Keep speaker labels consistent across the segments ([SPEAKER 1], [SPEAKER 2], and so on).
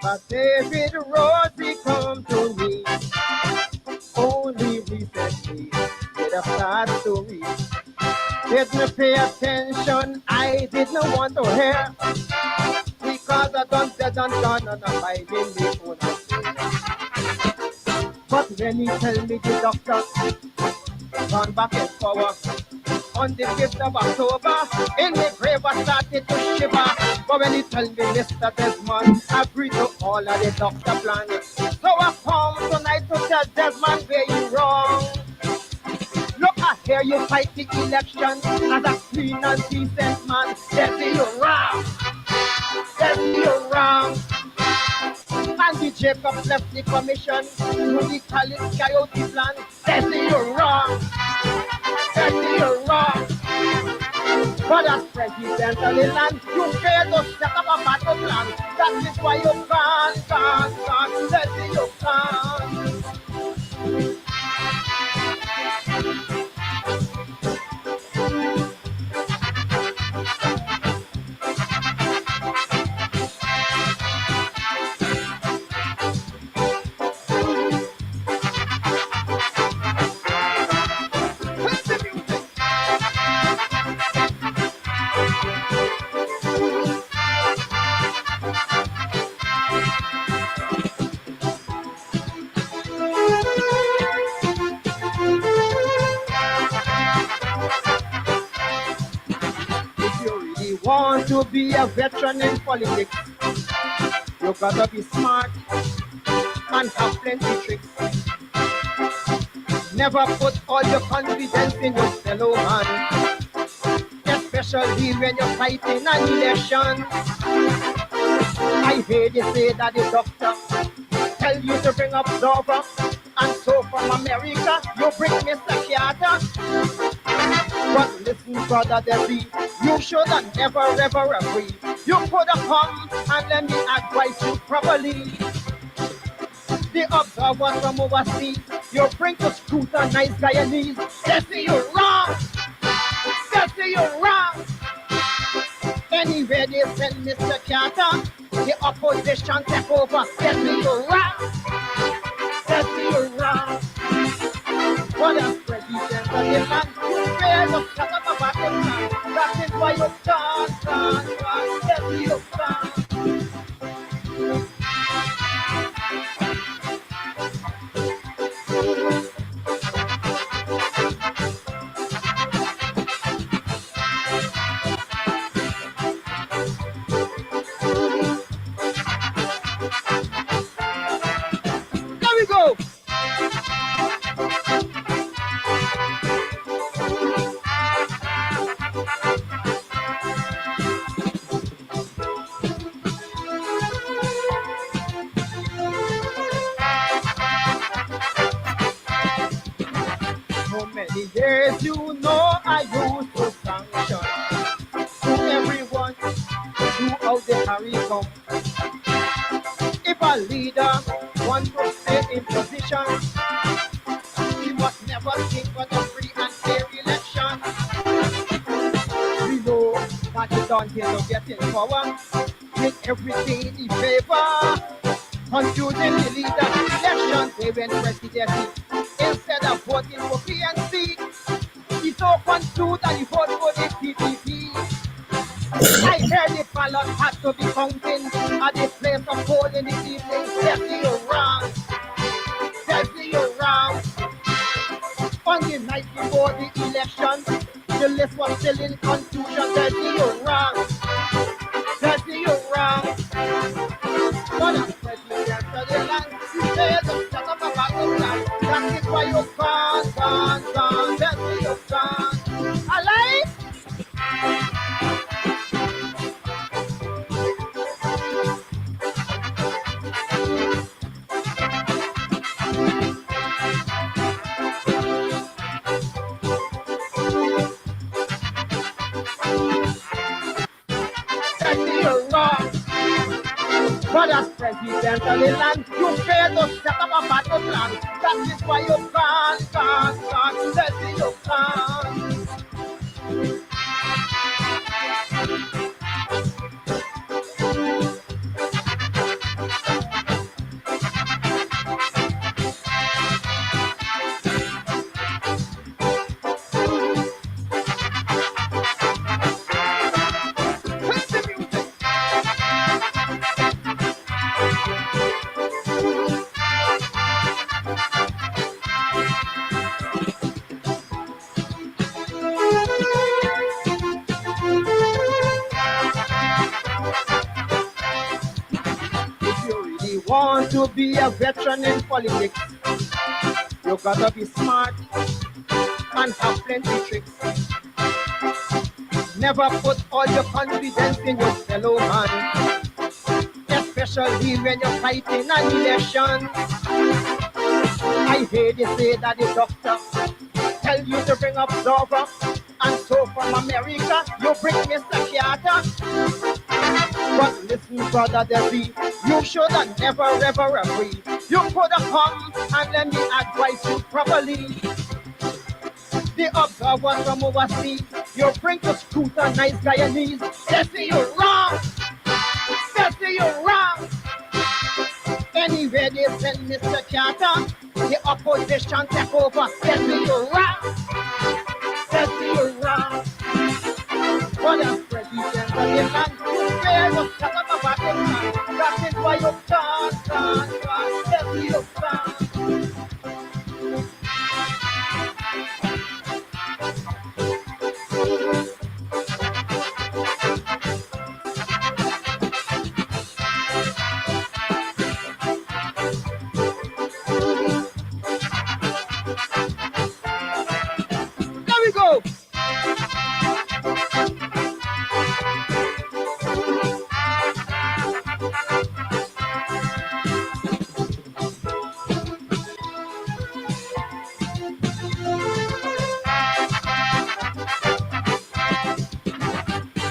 [SPEAKER 1] But David Rossi come to me only recently with a sad story. Didn't pay attention, I didn't want to hear because I done and I'm finding me own affair. But when he tell me the doctor gone back in power on the 5th of October, in the grave I started to shiver. But when he tell me Mr. Desmond agreed to all of the doctor plans, so I come tonight to tell Desmond where you wrong. Look, I hear you fight the election as a clean and decent man. That's you wrong. That's you wrong. And the Jacob left the commission to the college coyote plan. That's you wrong. That's you wrong. But as president of the land, you failed to set up a battle plan. That is why you can't. That's you can't. Want to be a veteran in politics, you gotta be smart and have plenty tricks. Never put all your confidence in your fellow man, especially when you're fighting an election. I heard you say that the doctor tell you to bring up Zova, and so from America you bring Mr. Carter. But listen, brother Debbie, you should have never ever agree. You could have come and let me advise you properly. The observers from overseas, you bring to scrutinize Guyanese. They say you're wrong. They say you're wrong. Anywhere they send Mr. Carter, the opposition take over. They say you're wrong. They say you're wrong. But as president of the land, you fail to set up a battle plan. That is why you can't. Yes, you can't. There we go. Years you know I used to sanction to everyone throughout the CARICOM. If a leader wants to stay in position, he must never think of a free and fair election. We know that he done here to get in power with everything in favor, confusing the leader election. They went presidency instead of voting for PNC. He's so confused that he voted for the PPP. I heard the ballot had to be counting at the place of poll in the evening. That's you're wrong. That's you're wrong. On the night before the election, the list was still in confusion. That's you're wrong. That's you're wrong. But as president of the land, you failed to set up a battle plan. That is why you can't. That's you can't. Alive? But as president of the land, you failed to set up a battle plan. That is why you can't. That's you can't. want to be a veteran in politics, you gotta be smart and have plenty tricks. Never put all your confidence in your fellow man, especially when you're fighting an election. I hear they say that the doctor tell you to bring up Zova, and so from America you bring Mr. Carter. But listen, brother Debbie, you should have never ever agree. You could have come and let me advise you properly. The observers from overseas, you bring to scrutinize Guyanese. They say you're wrong. They say you're wrong. Anywhere they send Mr. Carter, the opposition take over. They say you're wrong. They say you're wrong. What a president of the land, you fail to talk about the man. That is why you can't. They say you're wrong. There we go.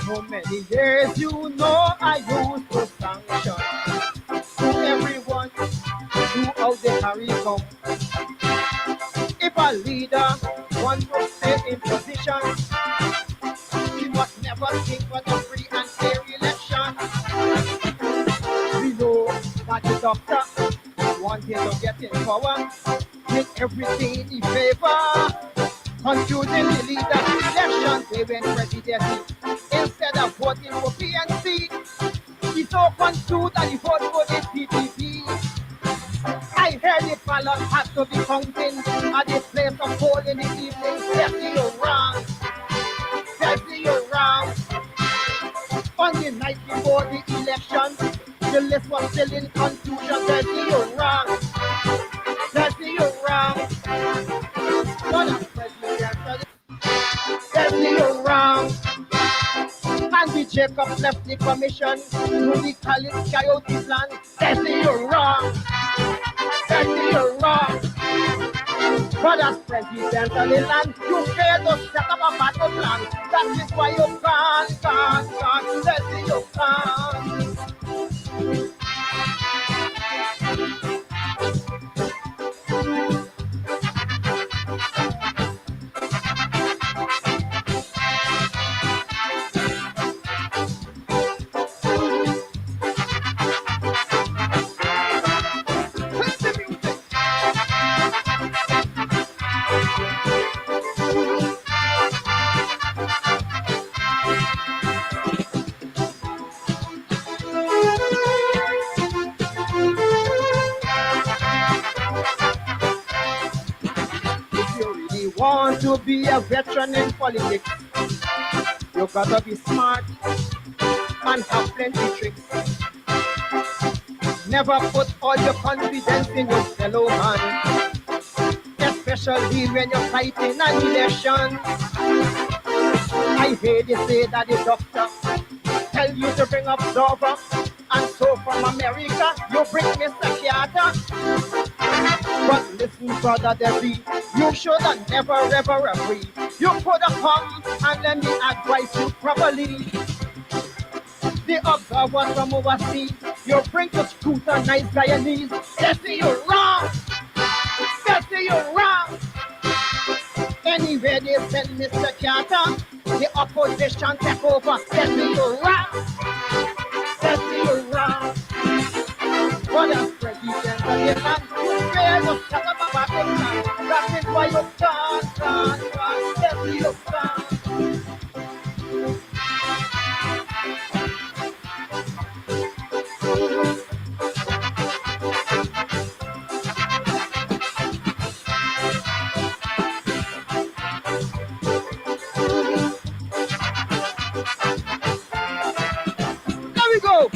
[SPEAKER 1] So many years you know I used to sanction to everyone throughout the CARICOM. If a leader wants to stay in position, he must never think for the free and fair election. We know that the doctor wanted to get in power, make everything in favor, confusing the leader's election. They went presidency instead of voting for PNC. He's so confused that he voted for the PDP. I heard the ballot has to be counting at the place of poll in the evening. Jesse, you're wrong. Jesse, you're wrong. On the night before the election, the list was still in confusion. Jesse, you're wrong. Jesse, you're wrong. What a president. Jesse, you're wrong. And the Jacob left the commission to the college coyote plan. Jesse, you're wrong. Jesse, you're wrong. But as president of the land, you failed to set up a battle plan. That is why you can't. Jesse, you can't. Want to be a veteran in politics, you gotta be smart and have plenty tricks. Never put all your confidence in your fellow man, especially when you're fighting an election. I hear they say that the doctor tell you to bring up Zova, and so from America you bring Mr. Carter. But listen, brother Debbie, you should have never ever agree. You could have come and let me advise you properly. The observers from overseas, you bring to scrutinize Guyanese. They say you're wrong. They say you're wrong. Anywhere they send Mr. Carter, the opposition take over. They say you're wrong. They say you're wrong. What a president of the land, you fail to talk about the man. That is why you can't. They say you can't. There we go.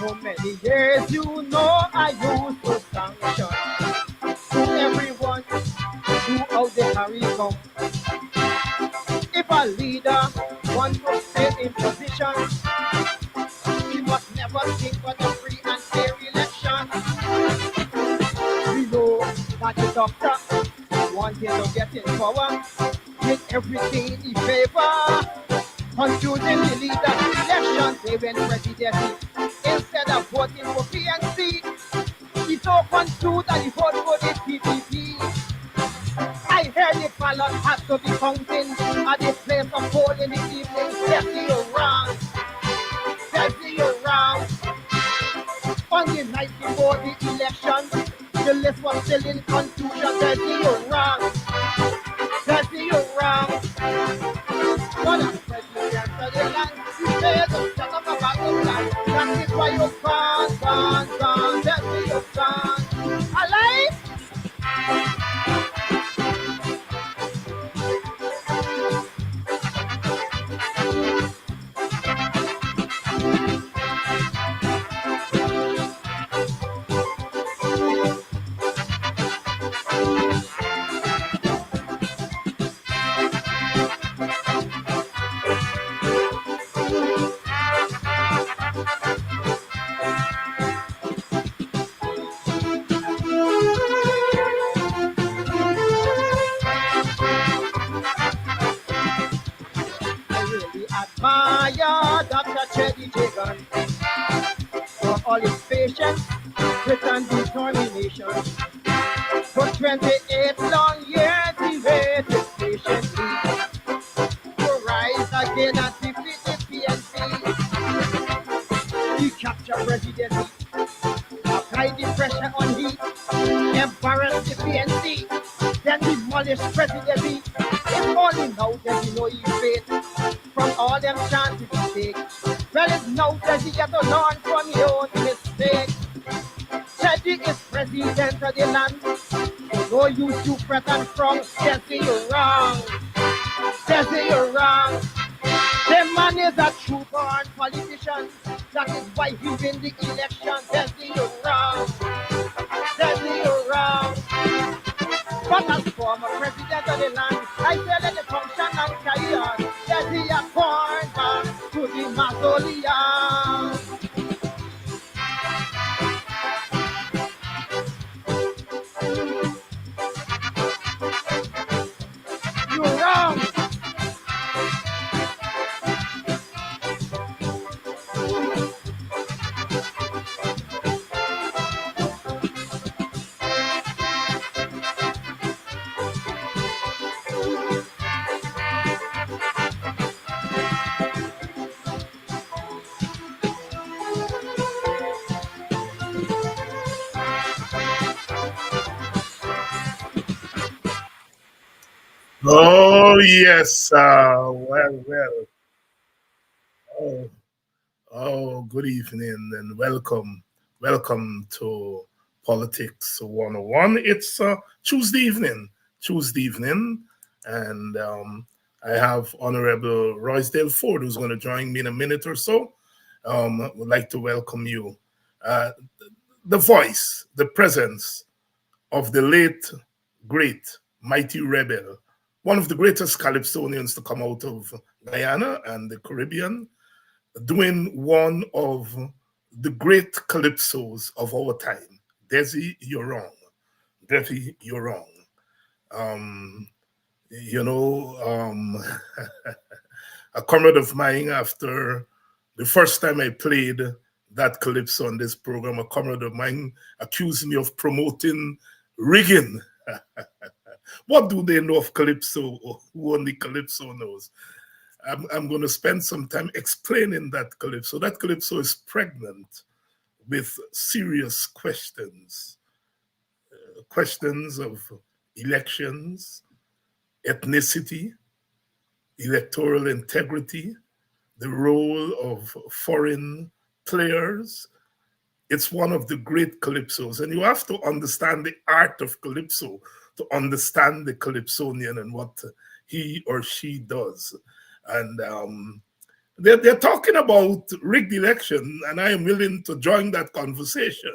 [SPEAKER 1] So many years, you know I used to sanction to everyone throughout the curriculum. If a leader wants to stay in position, he must never think for the free and fair election. We know that the doctor wanted to get in power, did everything in favor, confusing the leader election. They went presidency instead of voting for PNC. He so confused that he voted for the PPP. I heard the ballot has to be counting at the place of poll in the evening. Jesse, you're wrong. Jesse, you're wrong. On the night before the election, the list was still in confusion. Jesse, you're wrong. Jesse, you're wrong. One of the presidents of the land, you said to shut up about the plan. That is why you're gone. Jesse, you're gone. Alive? I really admire Dr. Chetty Jagan for all his patience, grit and determination. For 28 long years he waited patiently to rise again and defeat the PNC. He captured presidency, applied the pressure on heat, embarrassed the PNC, then demolished presidency. It's only now that you know he failed from all them chances he take. Well, it's now that he got to learn from his own mistake. Teddy is president of the land. No use to fret and frown. Jesse, you're wrong. Jesse, you're wrong. The man is a true born politician. That is why he win the election. Jesse, you're wrong. Jesse, you're wrong. But as former president of the land, I say let the function and carry on. Jesse, a born back to the mausoleum. You're wrong.
[SPEAKER 2] Oh, yes. Well. Oh, good evening and welcome. Welcome to Politics 101. It's Tuesday evening, and I have Honorable Roysdale Ford who's going to join me in a minute or so. I would like to welcome you. Uh, the voice, the presence of the late, great, mighty rebel, one of the greatest Calypsonians to come out of Guyana and the Caribbean, doing one of the great calypsos of our time. Desi, you're wrong. Desi, you're wrong. Um, you know, a comrade of mine, after the first time I played that calypso on this program, a comrade of mine accused me of promoting rigging. What do they know of calypso? Who only calypso knows? I'm going to spend some time explaining that calypso. That calypso is pregnant with serious questions of elections, ethnicity, electoral integrity, the role of foreign players. It's one of the great calypsos, and you have to understand the art of calypso to understand the calypsonian and what he or she does. And they're talking about rigged election, and I am willing to join that conversation.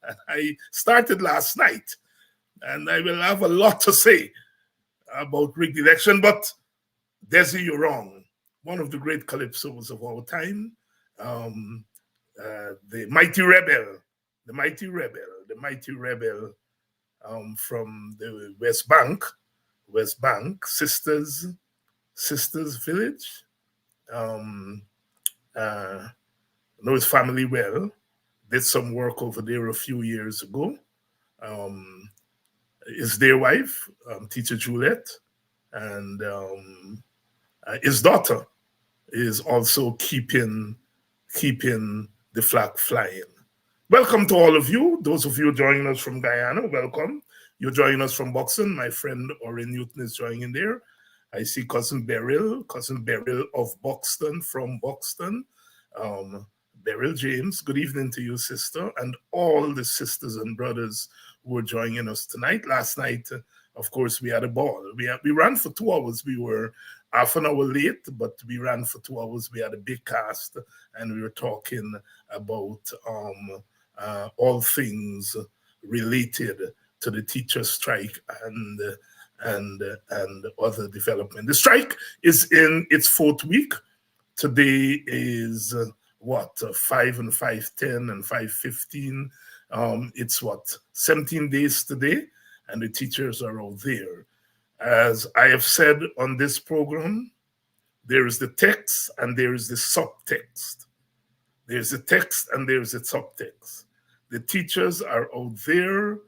[SPEAKER 2] And I started last night, and I will have a lot to say about rigged election. But Desi, you're wrong. One of the great calypsos of our time, um, the mighty rebel, the mighty rebel, the mighty rebel from the West Bank, Sisters Village. Um, know his family well. Did some work over there a few years ago. Um, his dear wife, Teacher Juliet, and his daughter is also keeping the flag flying. Welcome to all of you. Those of you joining us from Guyana, welcome. You're joining us from Buxton. My friend Orin Newton is joining there. I see cousin Beryl of Buxton, from Buxton. Beryl James, good evening to you, sister, and all the sisters and brothers who are joining us tonight. Last night, of course, we had a ball. We ran for 2 hours. We were half an hour late, but we ran for 2 hours. We had a big cast, and we were talking about all things related to the teacher strike and other development. The strike is in its 4th week. Today is 5 and 5:10 and 5:15. It's 17 days today, and the teachers are out there. As I have said on this program, there is the text and there is the subtext. There's the text and there's the subtext. The teachers are out there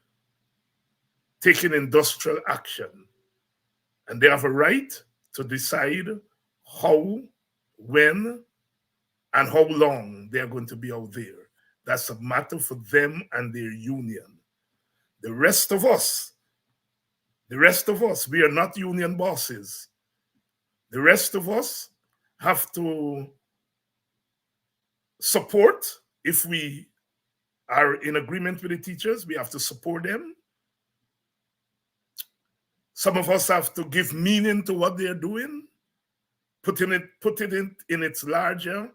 [SPEAKER 2] taking industrial action, and they have a right to decide how, when, and how long they are going to be out there. That's a matter for them and their union. The rest of us, we are not union bosses. The rest of us have to support. If we are in agreement with the teachers, we have to support them. Some of us have to give meaning to what they're doing, put it in its larger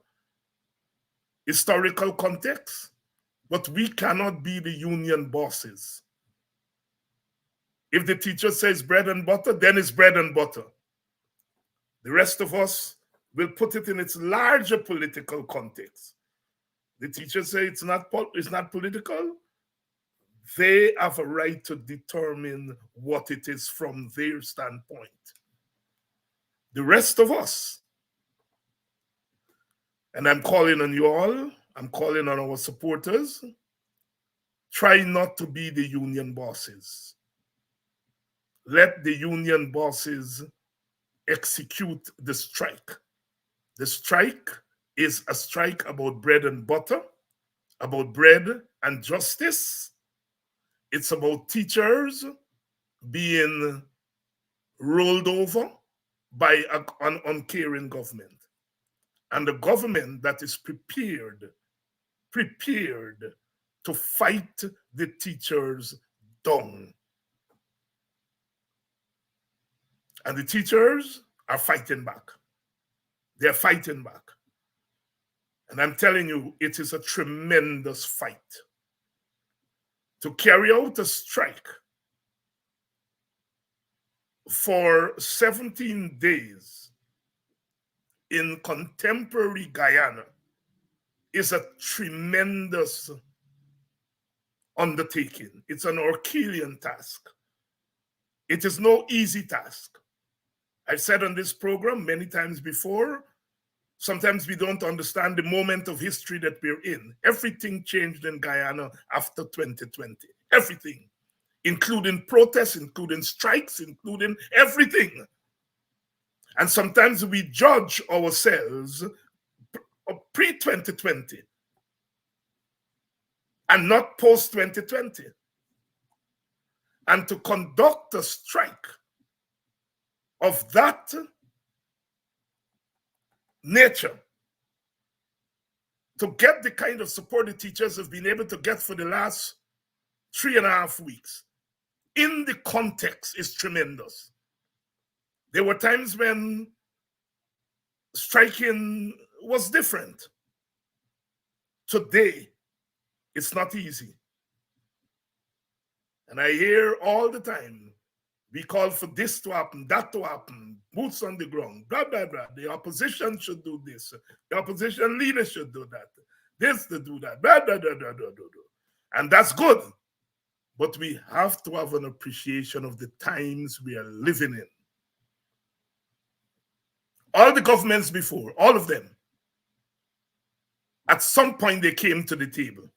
[SPEAKER 2] historical context, but we cannot be the union bosses. If the teacher says bread and butter, then it's bread and butter. The rest of us will put it in its larger political context. The teachers say it's not political. They have a right to determine what it is from their standpoint. The rest of us, and I'm calling on you all, I'm calling on our supporters, try not to be the union bosses. Let the union bosses execute the strike. The strike is a strike about bread and butter, about bread and justice. It's about teachers being rolled over by an uncaring government. And a government that is prepared to fight the teachers down. And the teachers are fighting back. They're fighting back. And I'm telling you, it is a tremendous fight. To carry out a strike for 17 days in contemporary Guyana is a tremendous undertaking. It's an Herculean task. It is no easy task. I've said on this program many times before, sometimes we don't understand the moment of history that we're in. Everything changed in Guyana after 2020. Everything, including protests, including strikes, including everything. And sometimes we judge ourselves pre-2020 and not post-2020. And to conduct a strike of that nature, to get the kind of support the teachers have been able to get for the last 3.5 weeks, in the context, is tremendous. There were times when striking was different. Today, it's not easy. And I hear all the time, we call for this to happen, that to happen, boots on the ground, blah, blah, blah. The opposition should do this. The opposition leader should do that. This to do that, blah, blah, blah, blah, blah, blah. And that's good. But we have to have an appreciation of the times we are living in. All the governments before, all of them, at some point they came to the table.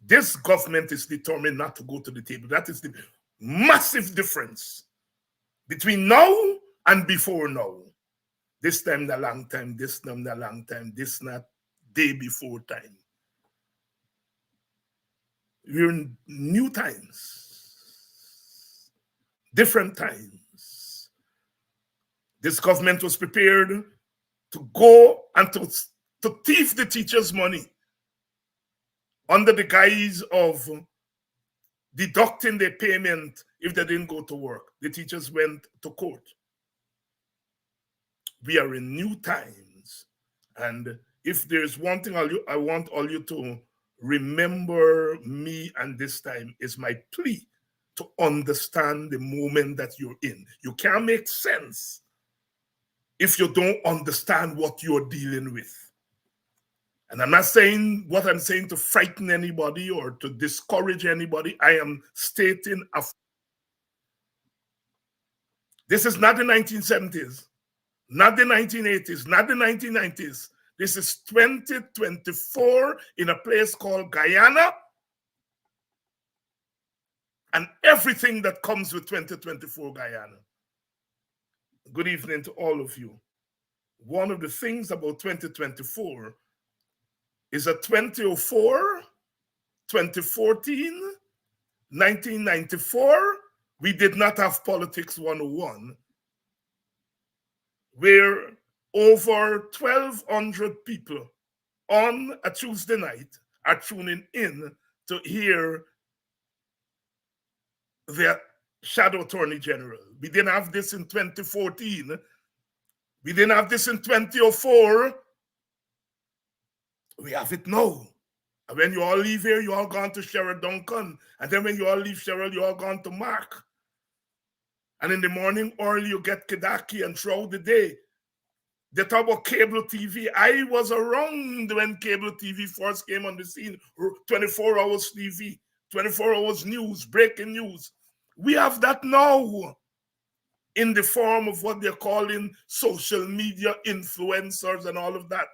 [SPEAKER 2] This government is determined not to go to the table. That is the massive difference between now and before now. This time a long time, this time a long time, this not day before time. We're in new times, different times. This government was prepared to go and to thief the teachers' money under the guise of deducting their payment if they didn't go to work. The teachers went to court. We are in new times. And if there's one thing I want all you to remember me and this time is my plea to understand the moment that you're in. You can't make sense if you don't understand what you're dealing with. And I'm not saying what I'm saying to frighten anybody or to discourage anybody. I am stating this is not the 1970s, not the 1980s, not the 1990s. This is 2024 in a place called Guyana and everything that comes with 2024 Guyana. Good evening to all of you. One of the things about 2024 is a 2004, 2014, 1994, we did not have Politics 101, where over 1,200 people on a Tuesday night are tuning in to hear the Shadow Attorney General. We didn't have this in 2014. We didn't have this in 2004. We have it now. And when you all leave here, you all gone to Cheryl Duncan. And then when you all leave Cheryl, you all gone to Mark. And in the morning early, you get Kedaki, and throughout the day, they talk about cable TV. I was around when cable TV first came on the scene. 24 hours TV, 24 hours news, breaking news. We have that now in the form of what they're calling social media influencers and all of that.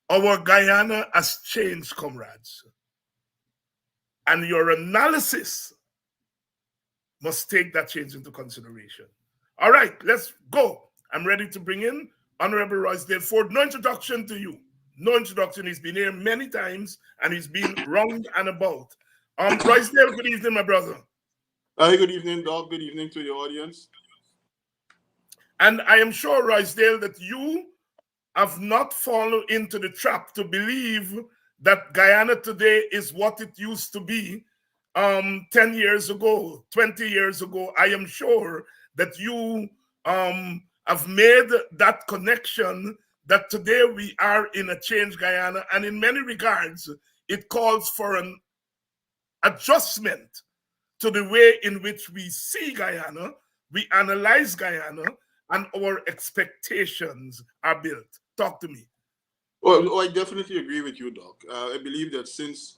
[SPEAKER 2] Our Guyana has changed, comrades. And your analysis must take that change into consideration. All right, let's go. I'm ready to bring in Honorable Roysdale Ford. No introduction to you. No introduction. He's been here many times and he's been round and about. Roysdale, good evening, my brother.
[SPEAKER 3] Hi, good evening, Doc. Good evening to your audience.
[SPEAKER 2] And I am sure, Roysdale, that you have not fallen into the trap to believe that Guyana today is what it used to be 10 years ago, 20 years ago. I am sure that you have made that connection that today we are in a changed Guyana. And in many regards, it calls for an adjustment to the way in which we see Guyana, we analyze Guyana, and our expectations are built. Talk to me.
[SPEAKER 3] Well, I definitely agree with you, Doc. I believe that since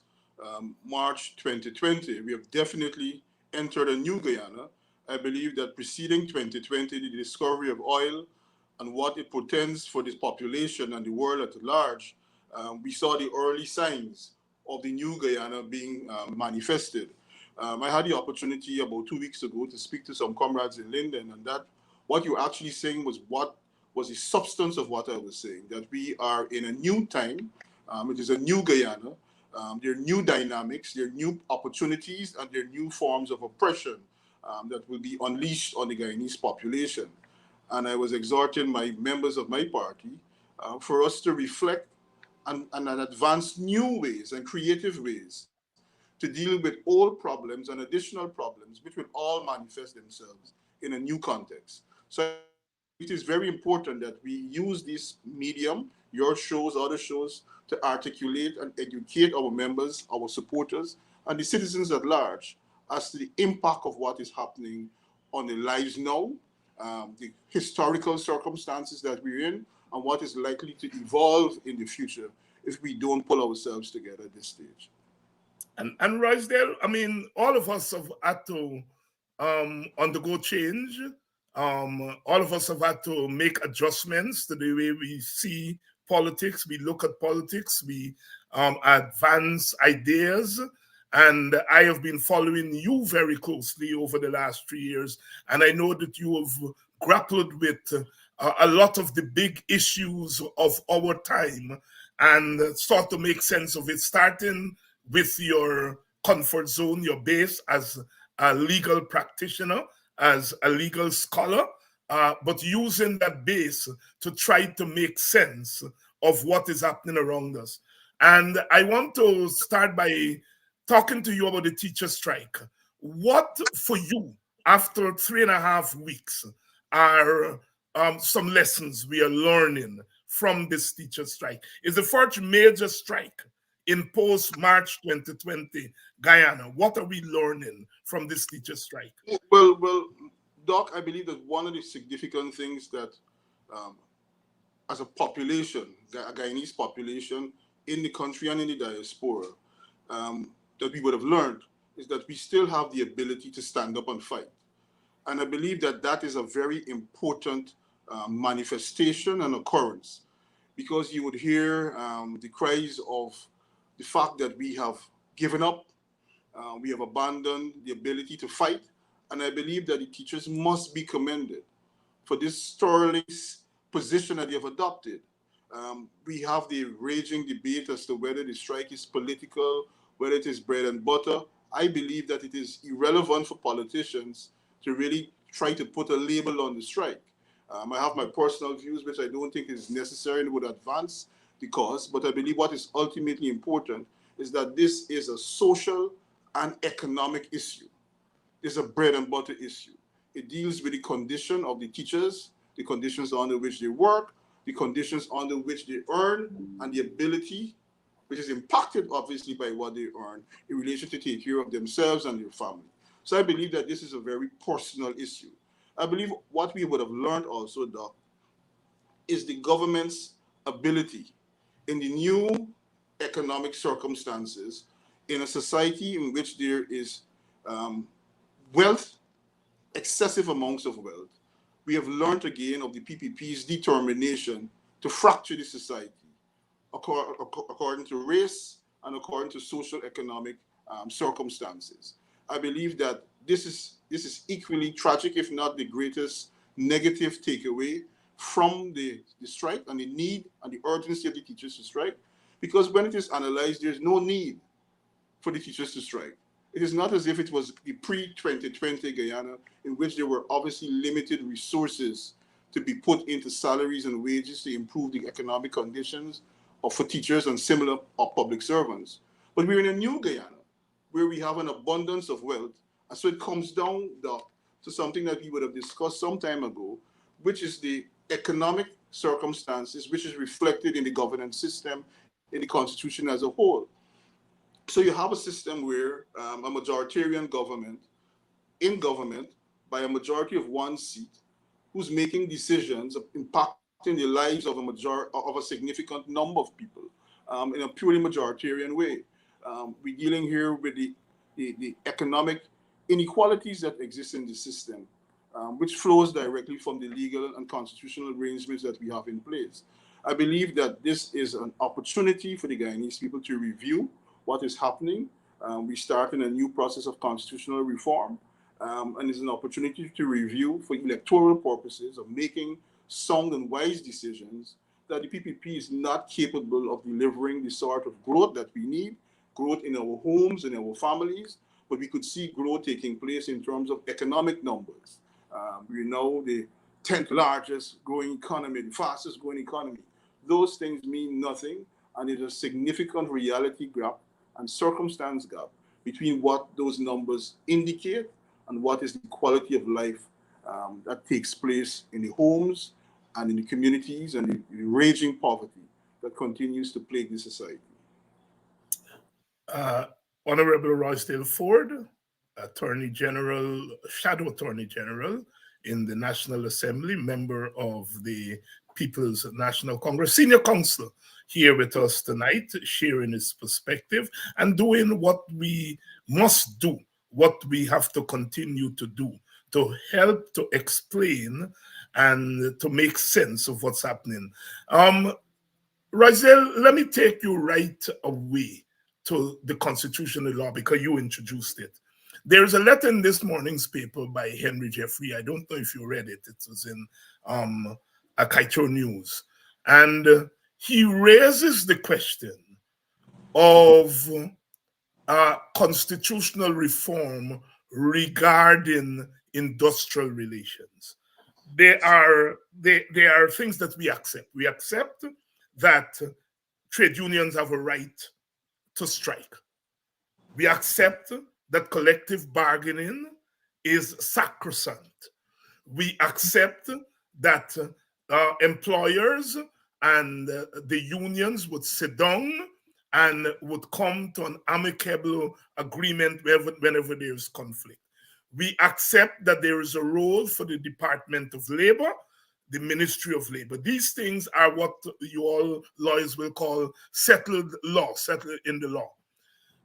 [SPEAKER 3] March 2020, we have definitely entered a new Guyana. I believe that preceding 2020, the discovery of oil and what it portends for this population and the world at large, we saw the early signs of the new Guyana being manifested. I had the opportunity about 2 weeks ago to speak to some comrades in Linden, and that what you're actually saying was what was the substance of what I was saying, that we are in a new time. It is a new Guyana. There are new dynamics, there are new opportunities, and there are new forms of oppression that will be unleashed on the Guyanese population. And I was exhorting my members of my party for us to reflect and advance new ways and creative ways to deal with old problems and additional problems which will all manifest themselves in a new context. So I believe it is very important that we use this medium, your shows, other shows, to articulate and educate our members, our supporters, and the citizens at large as to the impact of what is happening on the lives now, the historical circumstances that we're in, and what is likely to evolve in the future if we don't pull ourselves together at this stage.
[SPEAKER 2] And Roysdale, I mean, all of us have had to undergo change. All of us have had to make adjustments to the way we see politics. We look at politics. We advance ideas. And I have been following you very closely over the last 3 years, and I know that you have grappled with a lot of the big issues of our time and start to make sense of it, starting with your comfort zone, your base as a legal practitioner, as a legal scholar, but using that base to try to make sense of what is happening around us. And I want to start by talking to you about the teacher strike. What for you, after 3.5 weeks, are some lessons we are learning from this teacher strike? It's the first major strike in post-March 2020 Guyana. What are we learning from this teacher strike?
[SPEAKER 3] Well, Doc, I believe that one of the significant things that, um, as a population, a Guyanese population in the country and in the diaspora, that we would have learned is that we still have the ability to stand up and fight. And I believe that that is a very important manifestation and occurrence, because you would hear the cries of the fact that we have given up, we have abandoned the ability to fight. And I believe that the teachers must be commended for this sterling position that they have adopted. We have the raging debate as to whether the strike is political, whether it is bread and butter. I believe that it is irrelevant for politicians to really try to put a label on the strike. I have my personal views, which I don't think is necessary and would advance the cause, but I believe what is ultimately important is that this is a social and economic issue. It's a bread and butter issue. It deals with the condition of the teachers, the conditions under which they work, the conditions under which they earn, and the ability, which is impacted obviously by what they earn, in relation to take care of themselves and their family. So I believe that this is a very personal issue. I believe what we would have learned also, Doc, is the government's ability in the new economic circumstances in a society in which there is wealth, excessive amounts of wealth. We have learned again of the PPP's determination to fracture the society according to race and according to social economic circumstances. I believe that this is equally tragic, if not the greatest negative takeaway from the strike and the need and the urgency of the teachers to strike. Because when it is analyzed, there's no need for the teachers to strike. It is not as if it was the pre-2020 Guyana, in which there were obviously limited resources to be put into salaries and wages to improve the economic conditions for teachers and similar public servants. But we're in a new Guyana, where we have an abundance of wealth. And so it comes down, Doc, to something that we would have discussed some time ago, which is the economic circumstances, which is reflected in the governance system, in the Constitution as a whole. So you have a system where a majoritarian government, in government, by a majority of one seat, who's making decisions impacting the lives of a significant number of people in a purely majoritarian way. We're dealing here with the economic inequalities that exist in the system, which flows directly from the legal and constitutional arrangements that we have in place. I believe that this is an opportunity for the Guyanese people to review what is happening. We start in a new process of constitutional reform, and it's an opportunity to review for electoral purposes of making sound and wise decisions that the PPP is not capable of delivering the sort of growth that we need, growth in our homes, in our families, but we could see growth taking place in terms of economic numbers. We know the 10th largest growing economy, the fastest growing economy. Those things mean nothing, and there's a significant reality gap and circumstance gap between what those numbers indicate and what is the quality of life that takes place in the homes and in the communities and the raging poverty that continues to plague the society.
[SPEAKER 2] uh, Honorable Roysdale Ford, Attorney General, Shadow Attorney General in the National Assembly, member of the People's National Congress, Senior Counsel, here with us tonight, sharing his perspective and doing what we must do, what we have to continue to do to help to explain and to make sense of what's happening. Roysdale, let me take you right away to the constitutional law because you introduced it. There's a letter in this morning's paper by Henry Jeffrey. I don't know if you read it. It was in a Kaito News. And he raises the question of constitutional reform regarding industrial relations. There are things that we accept. We accept that trade unions have a right to strike. We accept that collective bargaining is sacrosanct. We accept that employers and the unions would sit down and would come to an amicable agreement whenever there's conflict. We accept that there is a role for the Department of Labor, the Ministry of Labor. These things are what you all lawyers will call settled law, settled in the law.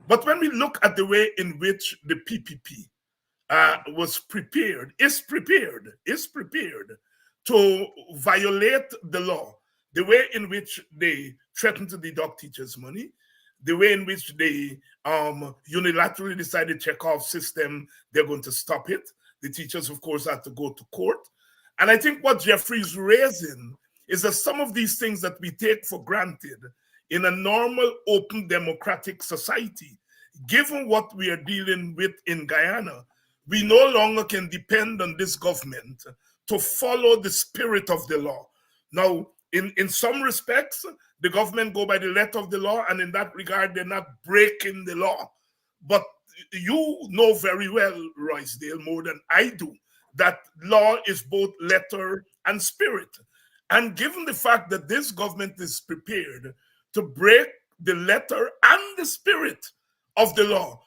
[SPEAKER 2] But when we look at the way in which the PPP was prepared, is prepared to violate the law, the way in which they threatened to deduct teachers' money, the way in which they unilaterally decided Chekhov system, they're going to stop it. The teachers, of course, had to go to court. And I think what Jeffrey's raising is that some of these things that we take for granted in a normal, open, democratic society, given what we are dealing with in Guyana, we no longer can depend on this government to follow the spirit of the law. Now, in some respects, the government go by the letter of the law, and in that regard, they're not breaking the law. But you know very well, Roysdale, more than I do, that law is both letter and spirit. And given the fact that this government is prepared to break the letter and the spirit of the law,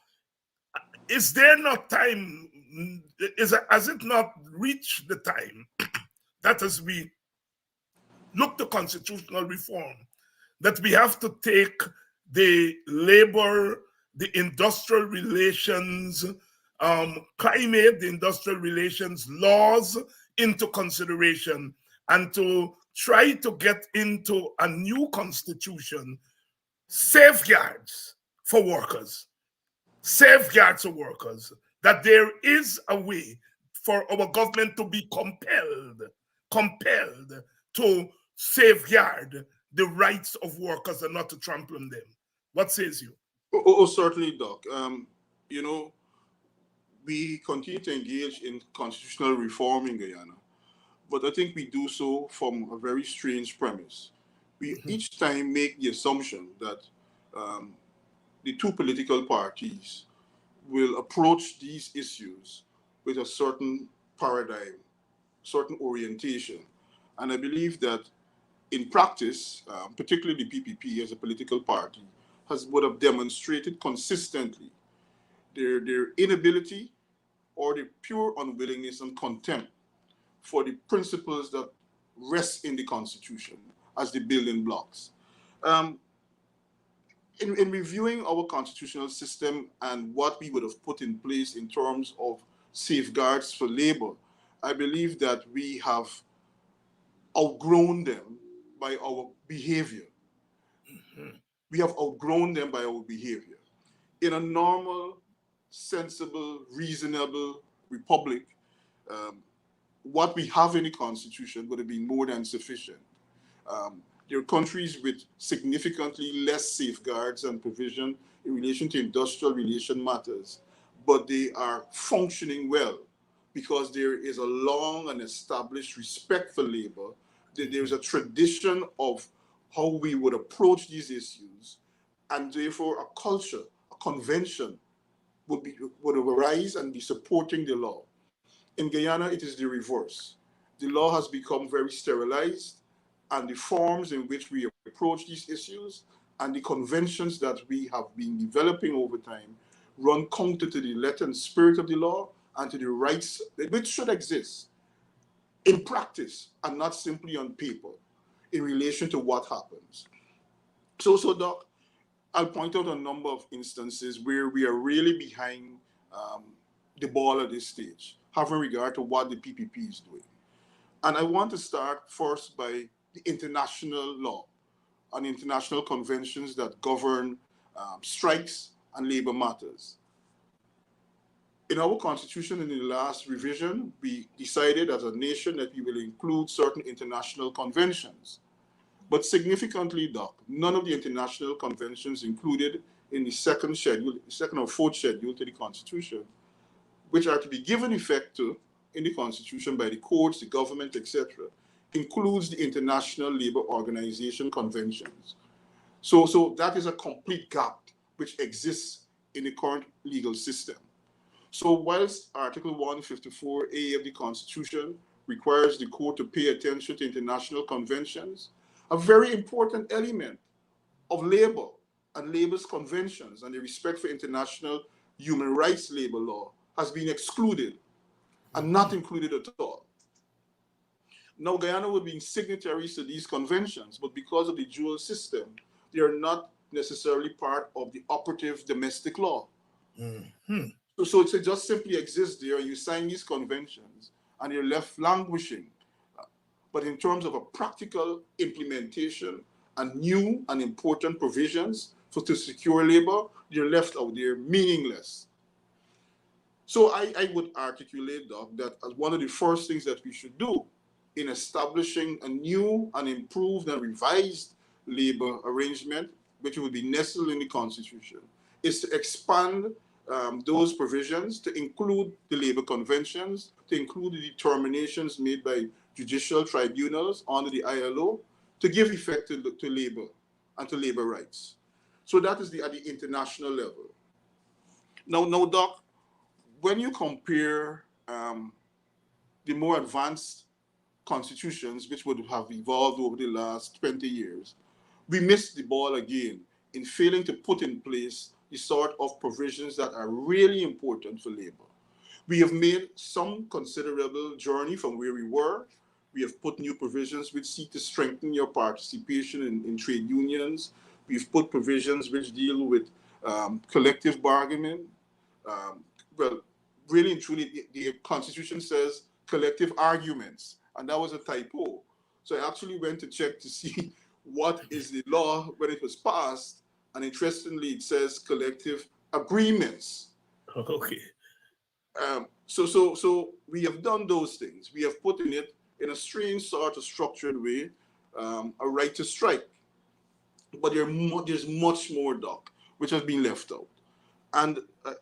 [SPEAKER 2] is there not time, has it not reached the time that as we look to constitutional reform, that we have to take the labor, the industrial relations, climate, the industrial relations laws into consideration and to try to get into a new constitution, safeguards for workers, that there is a way for our government to be compelled to safeguard the rights of workers and not to trample on them. What says you?
[SPEAKER 3] Certainly, Doc. You know, we continue to engage in constitutional reform in Guyana, but I think we do so from a very strange premise. We each time make the assumption that um, the two political parties will approach these issues with a certain paradigm, certain orientation. And I believe that in practice, particularly the PPP as a political party, would have demonstrated consistently their inability or the pure unwillingness and contempt for the principles that rest in the Constitution as the building blocks. Um, in reviewing our constitutional system and what we would have put in place in terms of safeguards for labor, I believe that we have outgrown them by our behavior. We have outgrown them by our behavior. In a normal, sensible, reasonable republic, um, what we have in the Constitution would have been more than sufficient. There are countries with significantly less safeguards and provision in relation to industrial relation matters, but they are functioning well because there is a long and established respect for labor. There's a tradition of how we would approach these issues, and therefore a culture, a convention would arise and be supporting the law. In Guyana, it is the reverse. The law has become very sterilized, and the forms in which we approach these issues and the conventions that we have been developing over time run counter to the letter and spirit of the law and to the rights which should exist in practice and not simply on paper in relation to what happens. Doc, I'll point out a number of instances where we are really behind um, the ball at this stage, having regard to what the PPP is doing. And I want to start first by the international law and international conventions that govern strikes and labor matters. In our constitution, in the last revision, we decided as a nation that we will include certain international conventions. But significantly, Doc, none of the international conventions included in the second schedule, second or fourth schedule to the Constitution, which are to be given effect to in the Constitution by the courts, the government, etc., includes the International Labour Organization conventions. So that is a complete gap which exists in the current legal system. So whilst Article 154A of the Constitution requires the court to pay attention to international conventions, a very important element of labor and labor's conventions and the respect for international human rights labor law has been excluded and not included at all. Now, Guyana will be signatories to these conventions, but because of the dual system, they are not necessarily part of the operative domestic law.
[SPEAKER 2] Mm-hmm.
[SPEAKER 3] So it just simply exists there. You sign these conventions and you're left languishing. But in terms of a practical implementation and new and important provisions to secure labor, you're left out there meaningless. So I would articulate, Doc, that as one of the first things that we should do in establishing a new and improved and revised labor arrangement, which would be nestled in the Constitution, is to expand those provisions to include the labor conventions, to include the determinations made by judicial tribunals under the ILO, to give effect to labor and to labor rights. So that is at the international level. Now, Doc, when you compare the more advanced constitutions, which would have evolved over the last 20 years, we missed the ball again in failing to put in place the sort of provisions that are really important for labor. We have made some considerable journey from where we were. We have put new provisions which seek to strengthen your participation in trade unions. We've put provisions which deal with collective bargaining. Um, well, really and truly, the Constitution says collective arguments, and that was a typo. So I actually went to check to see what is the law when it was passed, and interestingly, it says collective agreements.
[SPEAKER 2] Okay.
[SPEAKER 3] So we have done those things. We have put in it in a strange sort of structured way a right to strike, but there's much more, Doc, which has been left out. And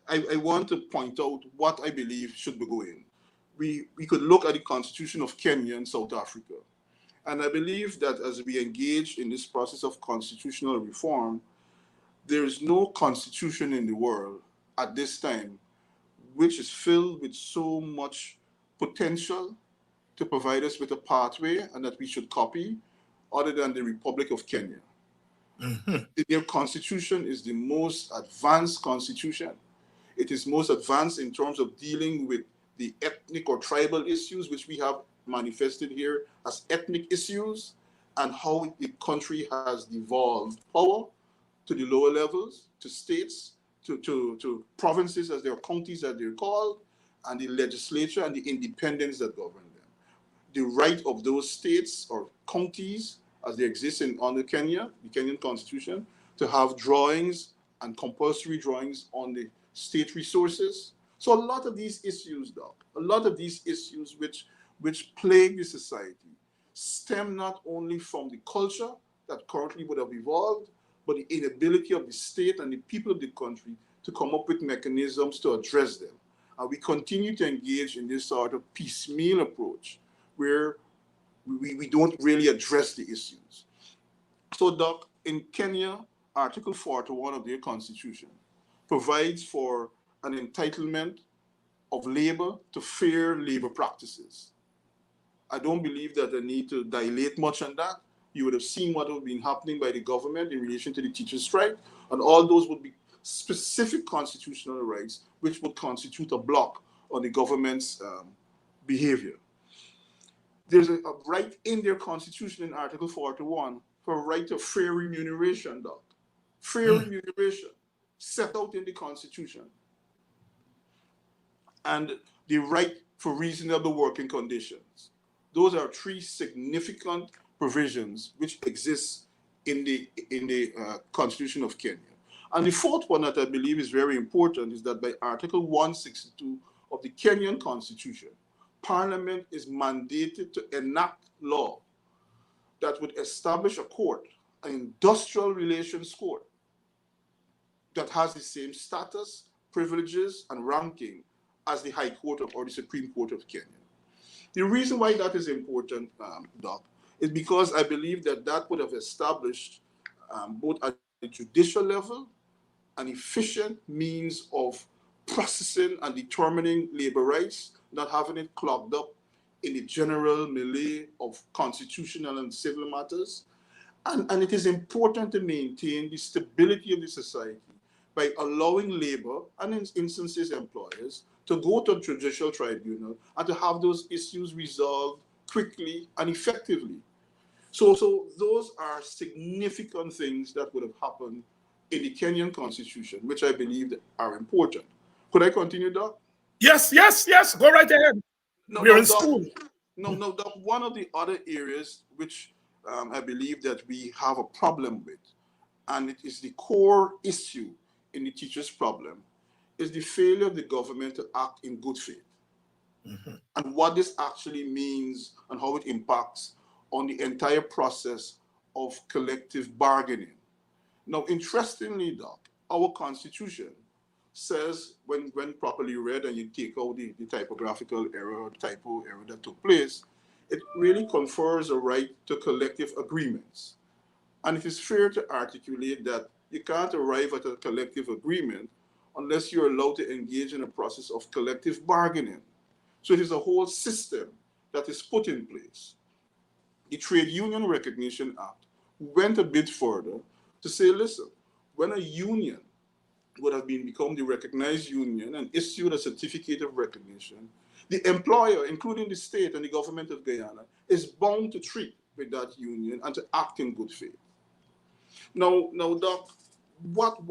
[SPEAKER 3] I want to point out what I believe should be going. We could look at the Constitution of Kenya and South Africa. And I believe that as we engage in this process of constitutional reform, there is no constitution in the world at this time which is filled with so much potential to provide us with a pathway and that we should copy other than the Republic of Kenya.
[SPEAKER 2] Mm-hmm.
[SPEAKER 3] Their constitution is the most advanced constitution. It is most advanced in terms of dealing with the ethnic or tribal issues, which we have manifested here as ethnic issues, and how the country has devolved power to the lower levels, to states, to provinces as their counties as they're called, and the legislature and the independence that govern them. The right of those states or counties as they exist under Kenya, the Kenyan constitution, to have drawings and compulsory drawings on the state resources. So a lot of these issues, Doc, a lot of these issues which plague the society stem not only from the culture that currently would have evolved, but the inability of the state and the people of the country to come up with mechanisms to address them. And we continue to engage in this sort of piecemeal approach where we don't really address the issues. So, Doc, in Kenya, Article 41 of their constitution provides for an entitlement of labor to fair labor practices. I don't believe that I need to dilate much on that. You would have seen what would been happening by the government in relation to the teachers' strike, and all those would be specific constitutional rights which would constitute a block on the government's behavior. There's a right in their constitution in Article 41 for a right to fair remuneration, Doc. Fair remuneration set out in the constitution. And the right for reasonable working conditions. Those are three significant provisions which exist in the Constitution of Kenya. And the fourth one that I believe is very important is that by Article 162 of the Kenyan Constitution, Parliament is mandated to enact law that would establish a court, an industrial relations court, that has the same status, privileges, and ranking as the High Court or the Supreme Court of Kenya. The reason why that is important, Doc, is because I believe that that would have established both at the judicial level an efficient means of processing and determining labor rights, not having it clogged up in the general melee of constitutional and civil matters. And it is important to maintain the stability of the society by allowing labor, and in instances employers, to go to a judicial tribunal and to have those issues resolved quickly and effectively. So those are significant things that would have happened in the Kenyan Constitution, which I believe are important. Could I continue, Doc?
[SPEAKER 2] Yes. Go right ahead. We're in
[SPEAKER 3] Doc,
[SPEAKER 2] school.
[SPEAKER 3] No, Doc. One of the other areas which I believe that we have a problem with, and it is the core issue in the teachers' problem, is the failure of the government to act in good faith. And what this actually means and how it impacts on the entire process of collective bargaining. Now, interestingly, Doc, our Constitution says, when properly read and you take out the typographical error or typo error that took place, it really confers a right to collective agreements. And it is fair to articulate that you can't arrive at a collective agreement unless you're allowed to engage in a process of collective bargaining. So it is a whole system that is put in place. The Trade Union Recognition Act went a bit further to say, listen, when a union would have become the recognized union and issued a certificate of recognition, the employer, including the state and the government of Guyana, is bound to treat with that union and to act in good faith. Now, Doc, what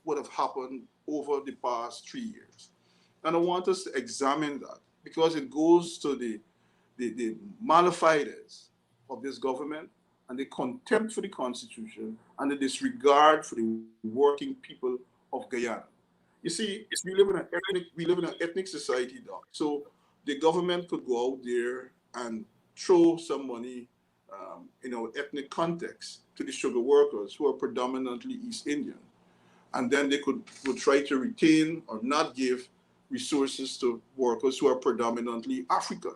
[SPEAKER 3] would have happened over the past 3 years? And I want us to examine that because it goes to the malafiders of this government and the contempt for the Constitution and the disregard for the working people of Guyana. You see, we live in an ethnic society, Doc. So the government could go out there and throw some money in our ethnic context to the sugar workers who are predominantly East Indian. And then they would try to retain or not give resources to workers who are predominantly African.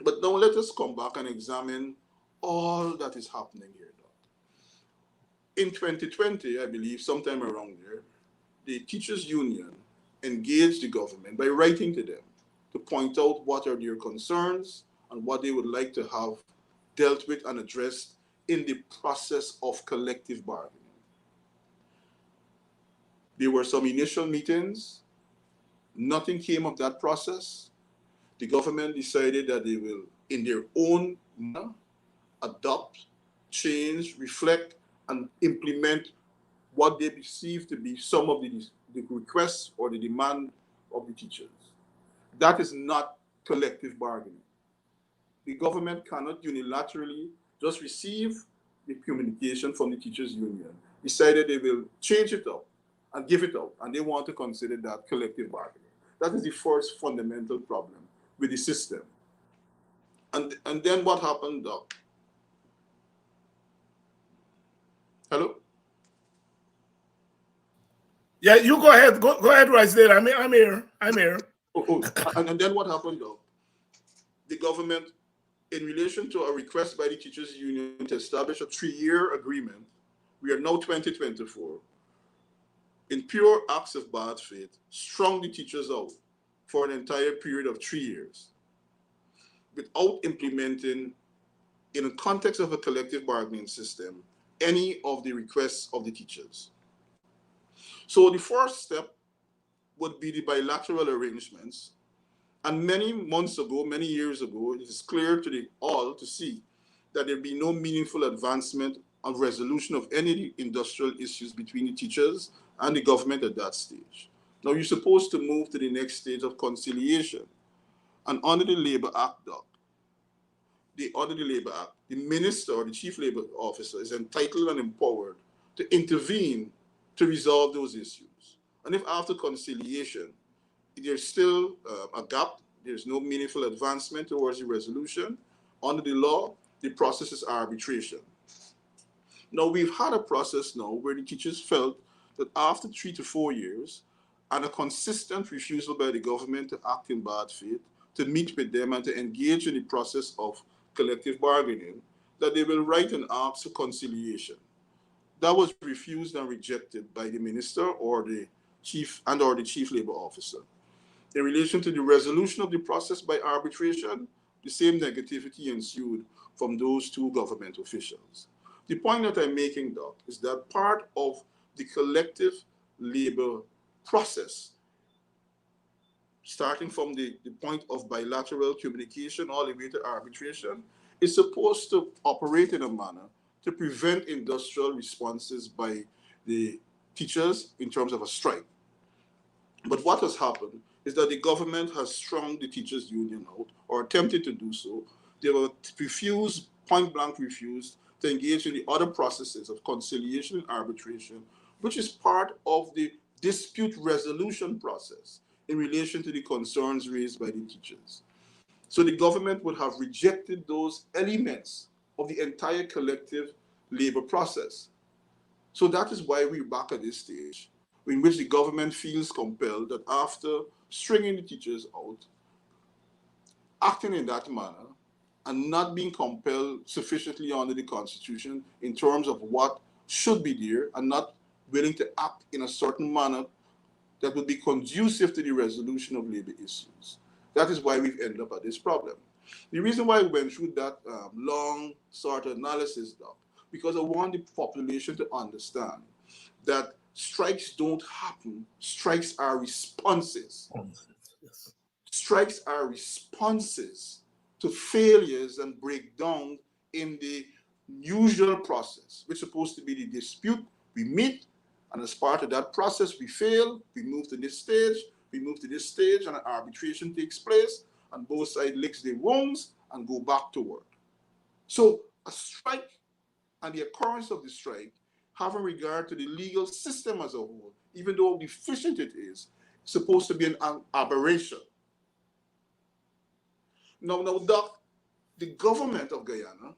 [SPEAKER 3] But now let us come back and examine all that is happening here, Doc. In 2020, I believe, sometime around there, the teachers' union engaged the government by writing to them to point out what are their concerns and what they would like to have dealt with and addressed in the process of collective bargaining. There were some initial meetings. Nothing came of that process. The government decided that they will, in their own manner, adopt, change, reflect, and implement what they perceive to be some of the requests or the demand of the teachers. That is not collective bargaining. The government cannot unilaterally just receive the communication from the teachers' union, decided they will change it up and give it out, and they want to consider that collective bargaining. That is the first fundamental problem with the system. And then what happened, Doc? Hello?
[SPEAKER 2] Yeah, you go ahead. Go ahead, Roysdale. I'm here.
[SPEAKER 3] And then what happened, Doc? The government, in relation to a request by the teachers' union to establish a 3-year agreement, we are now 2024, in pure acts of bad faith, strung the teachers out for an entire period of 3 years without implementing, in the context of a collective bargaining system, any of the requests of the teachers. So the first step would be the bilateral arrangements. And many months ago, many years ago, it is clear to the all to see that there be no meaningful advancement on resolution of any industrial issues between the teachers and the government at that stage. Now you're supposed to move to the next stage of conciliation. And under the Labor Act, under the Labor Act, the minister or the chief labor officer is entitled and empowered to intervene to resolve those issues. And if after conciliation there's still a gap, there's no meaningful advancement towards the resolution, under the law, the process is arbitration. Now, we've had a process now where the teachers felt that after 3 to 4 years, and a consistent refusal by the government to act in bad faith, to meet with them and to engage in the process of collective bargaining, that they will write an ask for conciliation. That was refused and rejected by the minister or the chief labor officer. In relation to the resolution of the process by arbitration, the same negativity ensued from those two government officials. The point that I'm making, Doc, is that part of the collective labor process, starting from the point of bilateral communication all the way to arbitration, is supposed to operate in a manner to prevent industrial responses by the teachers in terms of a strike. But what has happened is that the government has strung the teachers' union out, or attempted to do so. They were refused, point blank refused, to engage in the other processes of conciliation and arbitration, which is part of the dispute resolution process in relation to the concerns raised by the teachers. So the government would have rejected those elements of the entire collective labor process. So that is why we're back at this stage, in which the government feels compelled that after stringing the teachers out, acting in that manner, and not being compelled sufficiently under the Constitution in terms of what should be there, and not willing to act in a certain manner that would be conducive to the resolution of labor issues. That is why we've ended up at this problem. The reason why we went through that long sort of analysis, Doc, because I want the population to understand that strikes don't happen. Strikes are responses.
[SPEAKER 2] Yes.
[SPEAKER 3] Strikes are responses to failures and breakdown in the usual process, which is supposed to be the dispute. We meet, and as part of that process, we fail, we move to this stage, and an arbitration takes place, and both sides licks their wounds and go back to work. So a strike and the occurrence of the strike, having regard to the legal system as a whole, even though deficient it is, supposed to be an aberration. Now, Doc, the government of Guyana,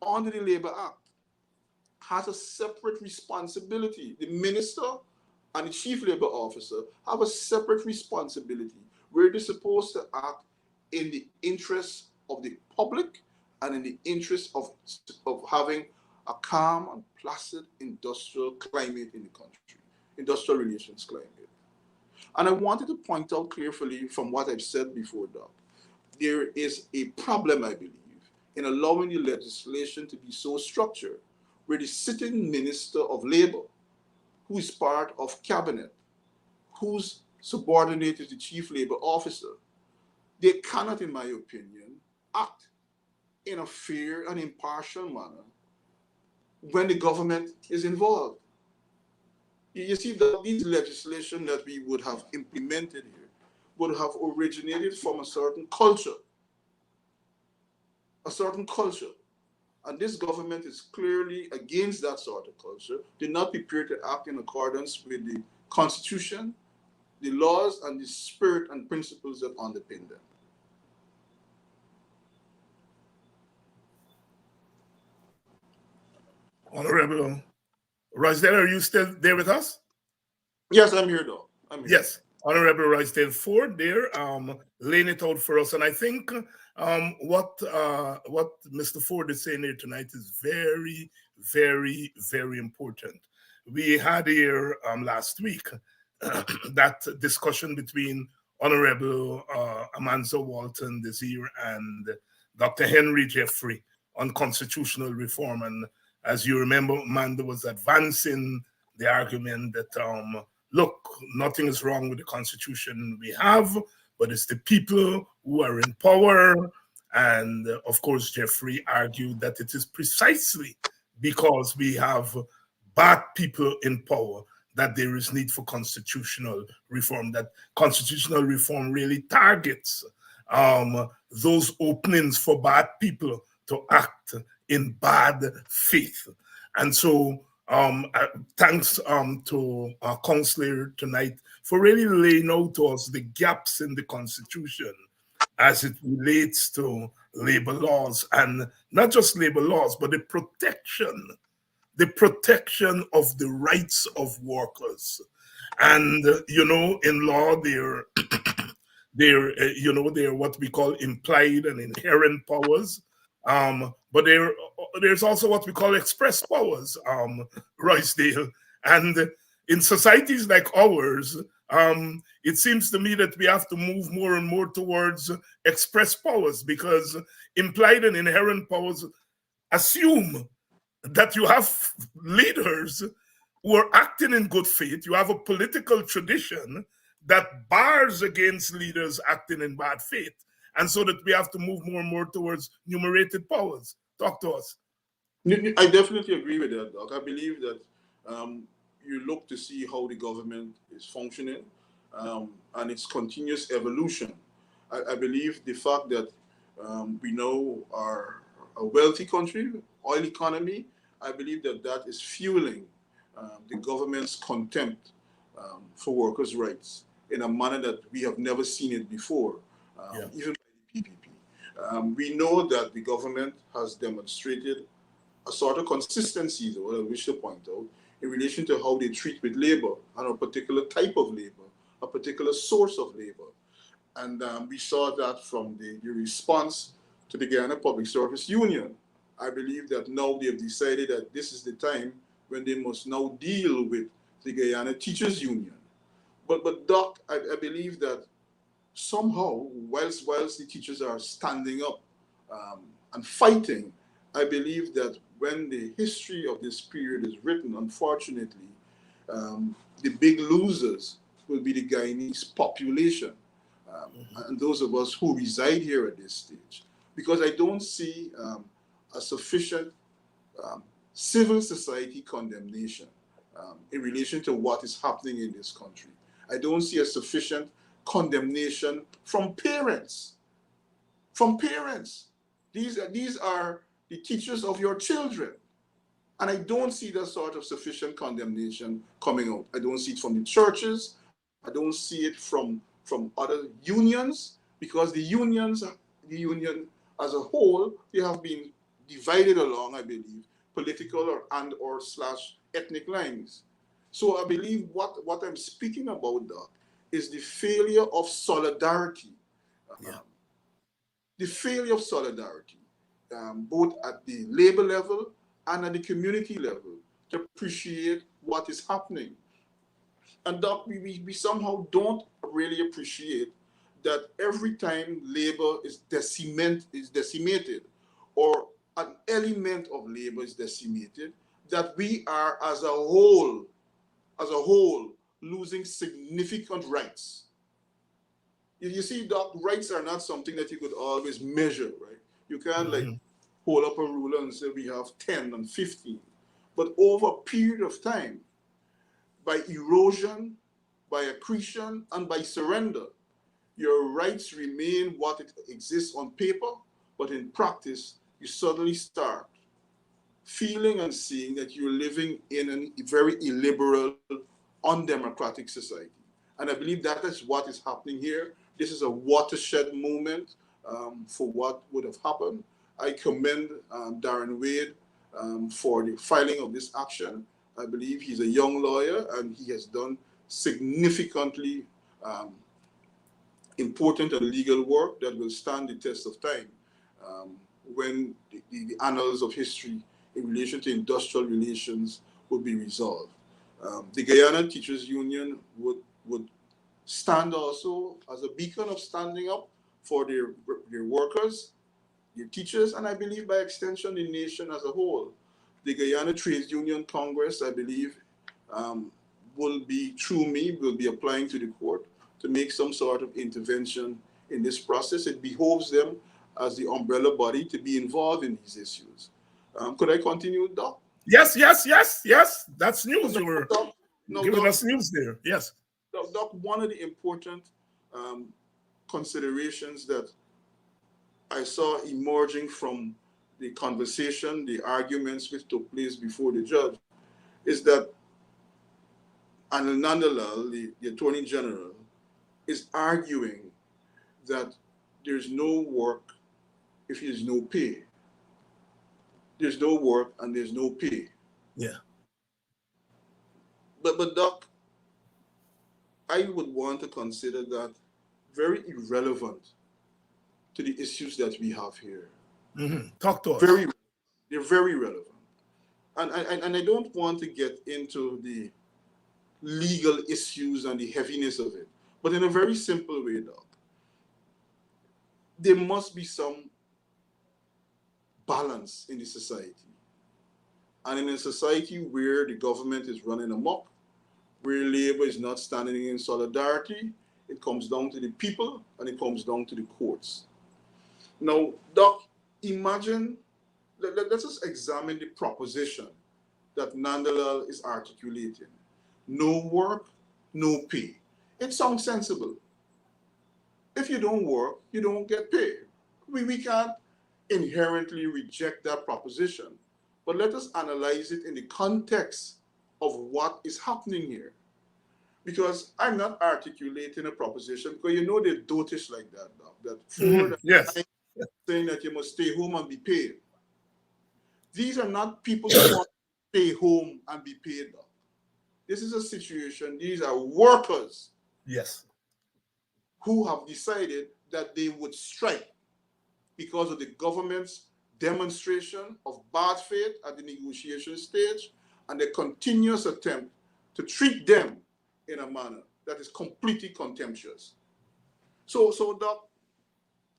[SPEAKER 3] under the Labor Act, has a separate responsibility. The minister and the chief labor officer have a separate responsibility where they're supposed to act in the interest of the public and in the interest of having a calm and placid industrial climate in the country, industrial relations climate. And I wanted to point out clearly from what I've said before, Doc, there is a problem, I believe, in allowing the legislation to be so structured where the sitting minister of labor, who is part of cabinet, whose subordinate is the chief labor officer, they cannot, in my opinion, act in a fair and impartial manner when the government is involved. You see, that these legislation that we would have implemented here would have originated from a certain culture. And this government is clearly against that sort of culture. They're not prepared to act in accordance with the Constitution, the laws, and the spirit and principles that underpin them.
[SPEAKER 2] Honorable Roysdale, are you still there with us?
[SPEAKER 3] Yes, I'm here, though. I'm here.
[SPEAKER 2] Yes, Honorable Roysdale Ford there, laying it out for us. And I think what Mr. Ford is saying here tonight is very, very, very important. We had here last week that discussion between Honorable Amanzo Walton Desir and Dr. Henry Jeffrey on constitutional reform. And as you remember, Amanda was advancing the argument that, look, nothing is wrong with the constitution we have, but it's the people who are in power. And of course, Jeffrey argued that it is precisely because we have bad people in power that there is need for constitutional reform, that constitutional reform really targets those openings for bad people to act in bad faith. And so thanks to our counselor tonight for really laying out to us the gaps in the Constitution as it relates to labor laws, and not just labor laws, but the protection of the rights of workers. And in law, they're what we call implied and inherent powers. But there's also what we call express powers, Roysdale. And in societies like ours, it seems to me that we have to move more and more towards express powers, because implied and inherent powers assume that you have leaders who are acting in good faith. You have a political tradition that bars against leaders acting in bad faith. And so that we have to move more and more towards numerated powers. Talk to us.
[SPEAKER 3] I definitely agree with that, Doc. I believe that you look to see how the government is functioning and its continuous evolution. I believe the fact that we now are a wealthy country, oil economy, I believe that that is fueling the government's contempt for workers' rights in a manner that we have never seen it before, even by the PPP. We know that the government has demonstrated a sort of consistency, though, I wish to point out, in relation to how they treat with labor and a particular type of labor, a particular source of labor. And we saw that from the response to the Guyana Public Service Union. I believe that now they have decided that this is the time when they must now deal with the Guyana Teachers Union. But Doc, I believe that somehow, whilst the teachers are standing up and fighting, I believe that when the history of this period is written, unfortunately, the big losers will be the Guyanese population and those of us who reside here at this stage. Because I don't see a sufficient civil society condemnation in relation to what is happening in this country. I don't see a sufficient condemnation from parents. From parents. These are the teachers of your children. And I don't see that sort of sufficient condemnation coming out. I don't see it from the churches. I don't see it from other unions, because the union as a whole, they have been divided along, I believe, political or slash ethnic lines. So I believe what I'm speaking about, Doc, is the failure of solidarity. The failure of solidarity, both at the labor level and at the community level, to appreciate what is happening. And Doc, we somehow don't really appreciate that every time labor is decimated, or an element of labor is decimated, that we are as a whole, losing significant rights. You see, Doc, rights are not something that you could always measure, right? You can't like hold up a ruler and say we have 10 and 15. But over a period of time, by erosion, by accretion, and by surrender, your rights remain what it exists on paper, but in practice, you suddenly start feeling and seeing that you're living in a very illiberal, undemocratic society. And I believe that is what is happening here. This is a watershed moment for what would have happened. I commend Darren Wade for the filing of this action. I believe he's a young lawyer and he has done significantly important and legal work that will stand the test of time when the annals of history in relation to industrial relations will be resolved. The Guyana Teachers Union would stand also as a beacon of standing up for their workers, their teachers, and I believe by extension the nation as a whole. The Guyana Trades Union Congress, I believe, um, will be, through me, will be applying to the court to make some sort of intervention in this process. It behoves them as the umbrella body to be involved in these issues. Could I continue, Doc?
[SPEAKER 2] Yes, yes, yes, yes. That's
[SPEAKER 3] No,
[SPEAKER 2] news. You were
[SPEAKER 3] Doc, no,
[SPEAKER 2] giving
[SPEAKER 3] Doc,
[SPEAKER 2] us news there. Yes.
[SPEAKER 3] Doc, one of the important um, considerations that I saw emerging from the conversation, the arguments which took place before the judge, is that Anil Nandalal, the Attorney General, is arguing that there's no work if there's no pay. There's no work and there's no pay.
[SPEAKER 2] Yeah.
[SPEAKER 3] But Doc, I would want to consider that very irrelevant to the issues that we have here.
[SPEAKER 2] Talk to us.
[SPEAKER 3] Very, they're very relevant. And I don't want to get into the legal issues and the heaviness of it, but in a very simple way, Doc, there must be some balance in the society. And in a society where the government is running amok, where labor is not standing in solidarity, it comes down to the people and it comes down to the courts. Now, Doc, imagine, let's just examine the proposition that Nandalal is articulating. No work, no pay. It sounds sensible. If you don't work, you don't get paid. We can't inherently reject that proposition, but let us analyze it in the context of what is happening here. Because I'm not articulating a proposition, because you know they're dotish like that now. That Ford
[SPEAKER 2] Yes.
[SPEAKER 3] saying that you must stay home and be paid. These are not people who want to stay home and be paid now. This is a situation, these are workers
[SPEAKER 2] Yes.
[SPEAKER 3] who have decided that they would strike because of the government's demonstration of bad faith at the negotiation stage and the continuous attempt to treat them in a manner that is completely contemptuous. So Doc,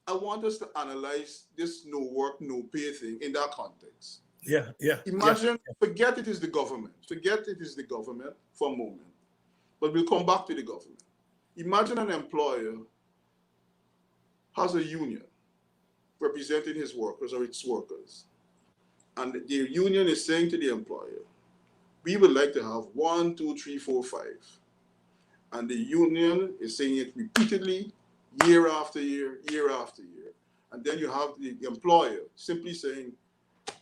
[SPEAKER 3] I want us to analyze this no work, no pay thing in that context.
[SPEAKER 2] Yeah. Yeah.
[SPEAKER 3] Imagine, forget it is the government. Forget it is the government for a moment. But we'll come back to the government. Imagine an employer has a union representing his workers or its workers. And the union is saying to the employer, we would like to have 1, 2, 3, 4, 5. And the union is saying it repeatedly, year after year, year after year. And then you have the employer simply saying,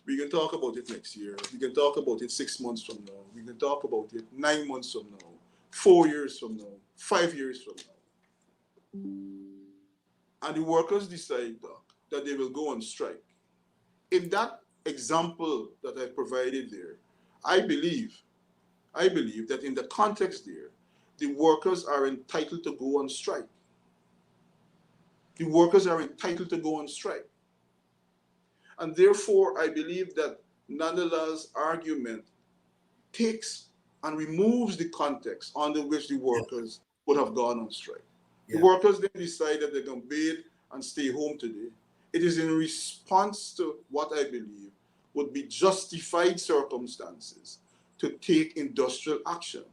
[SPEAKER 3] we can talk about it next year. We can talk about it 6 months from now. We can talk about it 9 months from now, 4 years from now, 5 years from now. And the workers decide, Doc, that they will go on strike. In that example that I provided there, I believe that in the context there, the workers are entitled to go on strike. The workers are entitled to go on strike. And therefore, I believe that Nandalal's argument takes and removes the context under which the workers would have gone on strike. The workers then decide that they're going to bid and stay home today. It is in response to what I believe would be justified circumstances to take industrial action.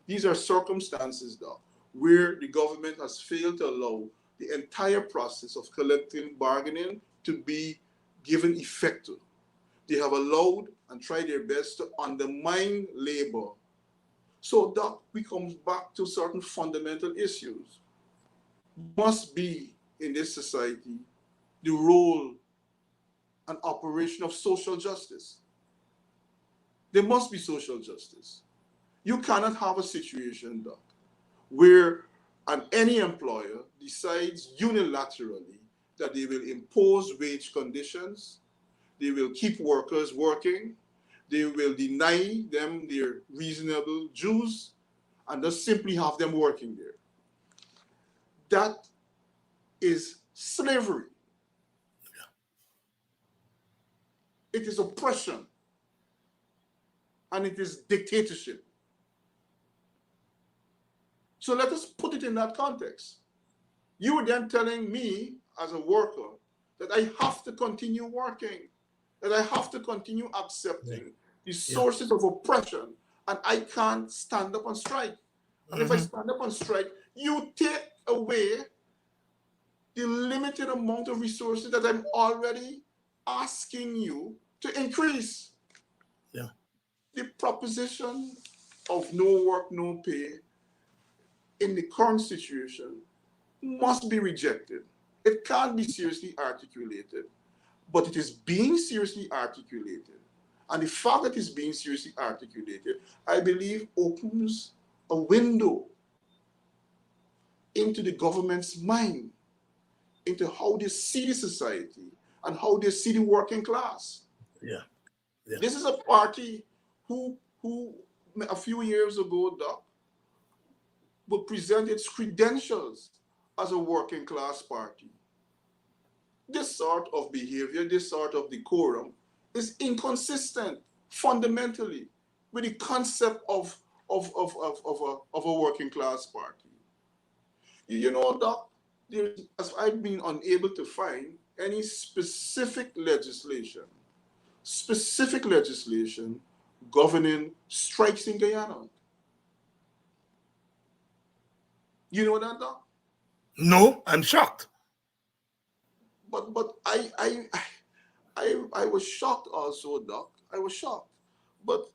[SPEAKER 3] These are circumstances, though, where the government has failed to allow the entire process of collective bargaining to be given effect to. They have allowed and tried their best to undermine labor. So that becomes back to certain fundamental issues. Must be in this society the role and operation of social justice. There must be social justice. You cannot have a situation, Doc, where any employer decides unilaterally that they will impose wage conditions, they will keep workers working, they will deny them their reasonable dues, and just simply have them working there. That is slavery. It is oppression. And it is dictatorship. So let us put it in that context. You were then telling me as a worker that I have to continue working, that I have to continue
[SPEAKER 2] Yeah.
[SPEAKER 3] accepting the
[SPEAKER 2] Yeah.
[SPEAKER 3] sources of oppression, and I can't stand up and strike. And if I
[SPEAKER 2] Mm-hmm.
[SPEAKER 3] stand up and strike, you take away the limited amount of resources that I'm already asking you to increase.
[SPEAKER 2] Yeah.
[SPEAKER 3] The proposition of no work, no pay in the current situation must be rejected. It can't be seriously articulated, but it is being seriously articulated. And the fact that it's being seriously articulated, I believe, opens a window into the government's mind, into how they see the society and how they see the working class.
[SPEAKER 2] Yeah. Yeah.
[SPEAKER 3] This is a party who a few years ago, Doc, would present its credentials as a working class party. This sort of behavior, this sort of decorum is inconsistent fundamentally with the concept of a working class party. You know, Doc, as I've been unable to find any specific legislation governing strikes in Guyana. You know that, Doc?
[SPEAKER 2] No, I'm shocked.
[SPEAKER 3] But I was shocked also, Doc. I was shocked. But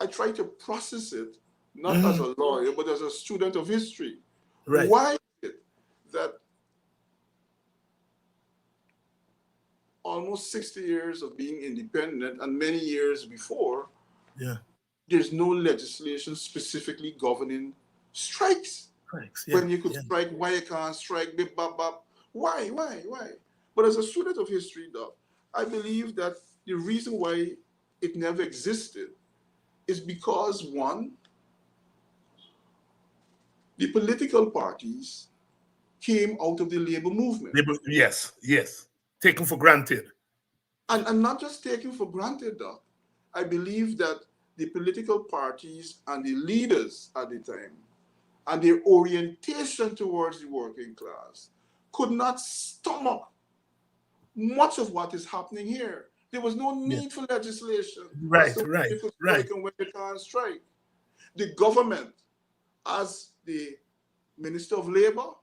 [SPEAKER 3] I try to process it not as
[SPEAKER 2] Mm-hmm.
[SPEAKER 3] a lawyer, but as a student of history.
[SPEAKER 2] Right.
[SPEAKER 3] Why is it that almost 60 years of being independent and many years before,
[SPEAKER 2] Yeah.
[SPEAKER 3] there's no legislation specifically governing strikes?
[SPEAKER 2] Thanks. Yeah.
[SPEAKER 3] When you could
[SPEAKER 2] Yeah.
[SPEAKER 3] strike, why you can't strike, bip, bop, bop. Why? But as a student of history, Doc, I believe that the reason why it never existed is because, one, the political parties came out of the labor movement.
[SPEAKER 2] Yes. Yes. Taken for granted.
[SPEAKER 3] And not just taken for granted, Doc. I believe that the political parties and the leaders at the time and their orientation towards the working class could not stomach much of what is happening here. There was no
[SPEAKER 2] Yeah.
[SPEAKER 3] need for legislation as
[SPEAKER 2] Right.
[SPEAKER 3] to when
[SPEAKER 2] Right.
[SPEAKER 3] you could
[SPEAKER 2] Right.
[SPEAKER 3] strike and when you can't strike. The government, as the Minister of Labor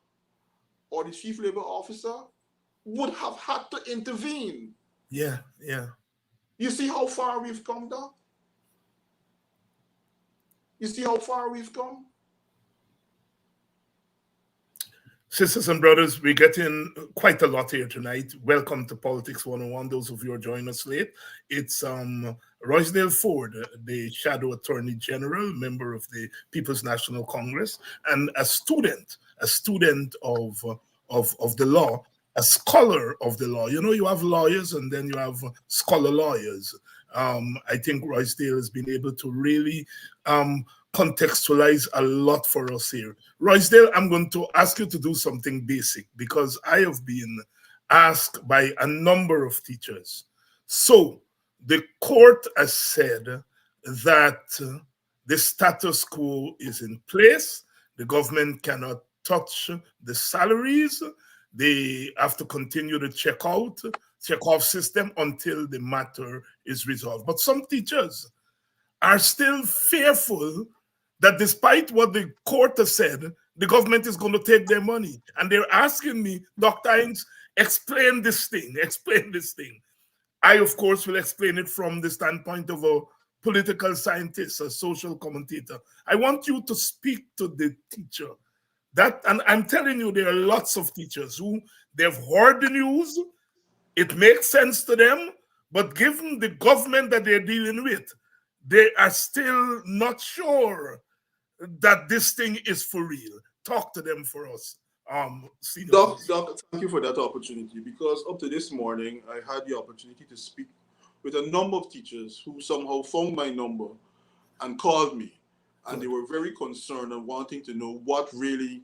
[SPEAKER 3] or the Chief Labor Officer, would have had to intervene.
[SPEAKER 2] Yeah. Yeah.
[SPEAKER 3] You see how far we've come, Doc? You see how far we've come?
[SPEAKER 2] Sisters and brothers, we get in quite a lot here tonight. Welcome to Politics 101, those of you who are joining us late. It's Roysdale Ford, the Shadow Attorney General, member of the People's National Congress, and a student of the law, a scholar of the law. You know, you have lawyers and then you have scholar lawyers. I think Roysdale has been able to really contextualize a lot for us here. Roysdale, I'm going to ask you to do something basic because I have been asked by a number of teachers. So the court has said that the status quo is in place. The government cannot touch the salaries. They have to continue the check-off system until the matter is resolved. But some teachers are still fearful that despite what the court has said, the government is going to take their money. And they're asking me, Dr. Hines, explain this thing, explain this thing. I, of course, will explain it from the standpoint of a political scientist, a social commentator. I want you to speak to the teacher. And I'm telling you, there are lots of teachers who they've heard the news, it makes sense to them, but given the government that they're dealing with, they are still not sure that this thing is for real. Talk to them for us, senior police.
[SPEAKER 3] Doc, thank you for that opportunity because up to this morning, I had the opportunity to speak with a number of teachers who somehow found my number and called me. And they
[SPEAKER 2] Good.
[SPEAKER 3] were very concerned and wanting to know what really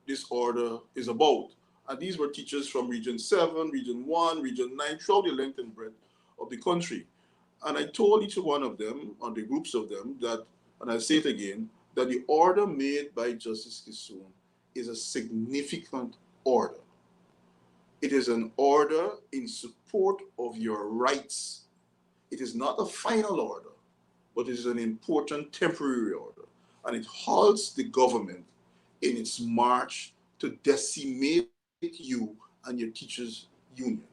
[SPEAKER 3] this order is about. And these were teachers from Region 7, Region 1, Region 9, throughout the length and breadth of the country. And I told each one of them, or the groups of them, that, and I'll say it again, that the order made by Justice Kissoon is a significant order. It is an order in support of your rights. It is not a final order, but it is an important temporary order. And it halts the government in its march to decimate you and your teachers' union.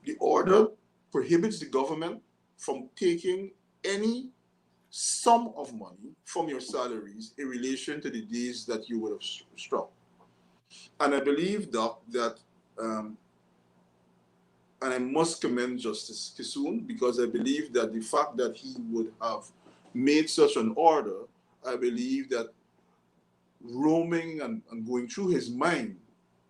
[SPEAKER 3] The order prohibits the government from taking any sum of money from your salaries in relation to the days that you would have struck. And I believe, Doc, that, and I must commend Justice Kissoon, because I believe that the fact that he would have made such an order, I believe that roaming and going through his mind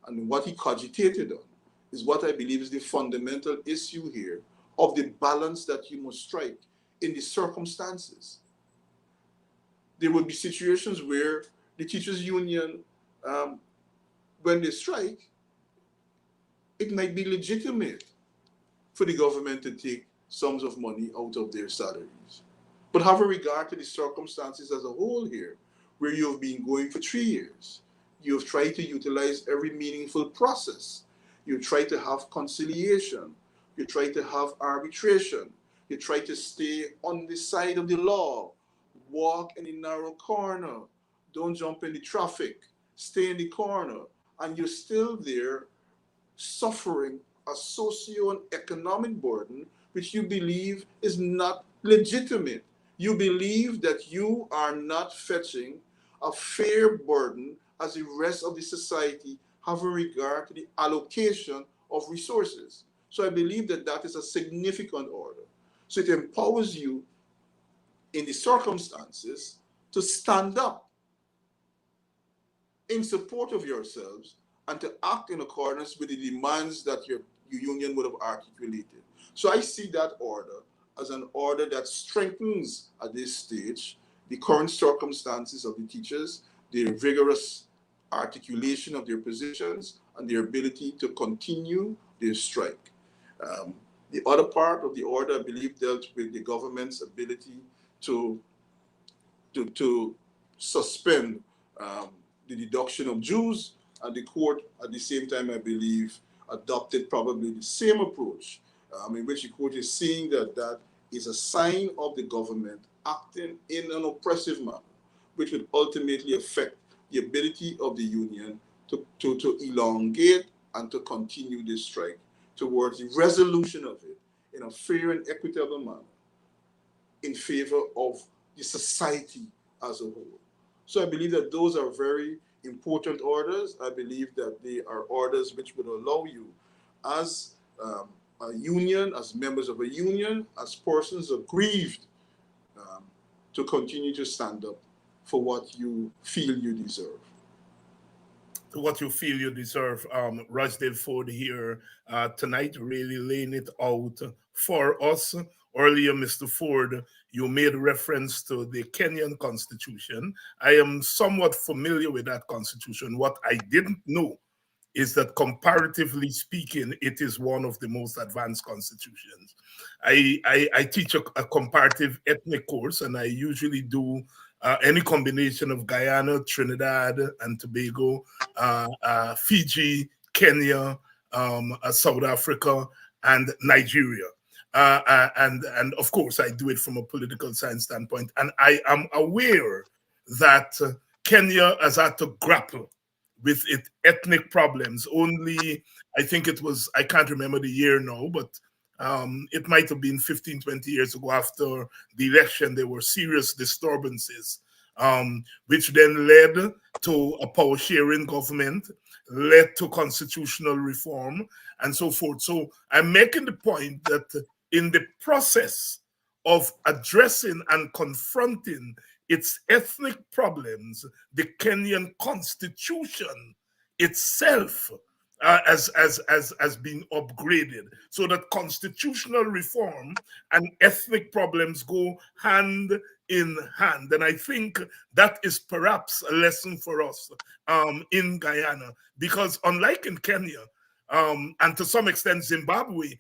[SPEAKER 3] and what he cogitated on is what I believe is the fundamental issue here of the balance that you must strike in the circumstances. There will be situations where the teachers' union, when they strike, it might be legitimate for the government to take sums of money out of their salaries. But have a regard to the circumstances as a whole here, where you have been going for 3 years. You have tried to utilize every meaningful process. You try to have conciliation. You try to have arbitration. You try to stay on the side of the law. Walk in the narrow corner. Don't jump in the traffic. Stay in the corner. And you're still there suffering a socio and economic burden which you believe is not legitimate. You believe that you are not fetching a fair burden as the rest of the society have in regard to the allocation of resources. So I believe that that is a significant order. So it empowers you in the circumstances to stand up in support of yourselves and to act in accordance with the demands that your union would have articulated. So I see that order as an order that strengthens at this stage the current circumstances of the teachers, their vigorous articulation of their positions, and their ability to continue their strike. The other part of the order, I believe, dealt with the government's ability to to suspend the deduction of dues, and the court, at the same time, I believe, adopted probably the same approach, in which the court is seeing that that is a sign of the government acting in an oppressive manner, which would ultimately affect the ability of the union to elongate and to continue this strike towards the resolution of it in a fair and equitable manner in favor of the society as a whole. So I believe that those are very important orders. I believe that they are orders which would allow you, as a union, as members of a union, as persons aggrieved, um, to continue to stand up for what you feel you deserve.
[SPEAKER 2] To what you feel you deserve. Roysdale Ford here tonight, really laying it out for us. Earlier, Mr. Ford, you made reference to the Kenyan constitution. I am somewhat familiar with that constitution. What I didn't know is that comparatively speaking, it is one of the most advanced constitutions. I teach a comparative ethnic course, and I usually do any combination of Guyana, Trinidad and Tobago, Fiji, Kenya, South Africa, and Nigeria. And of course, I do it from a political science standpoint. And I am aware that Kenya has had to grapple with its ethnic problems. Only, I think it was, I can't remember the year now, but it might have been 15, 20 years ago after the election, there were serious disturbances, which then led to a power sharing government, led to constitutional reform, and so forth. So I'm making the point that in the process of addressing and confronting its ethnic problems, the Kenyan constitution itself has been upgraded so that constitutional reform and ethnic problems go hand in hand. And I think that is perhaps a lesson for us in Guyana, because unlike in Kenya, and to some extent Zimbabwe,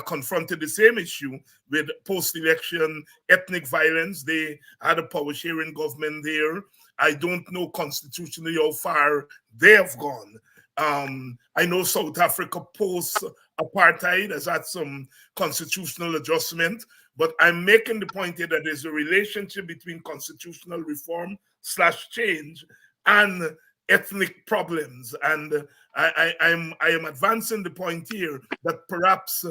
[SPEAKER 2] confronted the same issue with post-election ethnic violence. They had a power-sharing government there. I don't know constitutionally how far they have gone. I know South Africa post-apartheid has had some constitutional adjustment, but I'm making the point here that there's a relationship between constitutional reform / change and ethnic problems. And I am advancing the point here that perhaps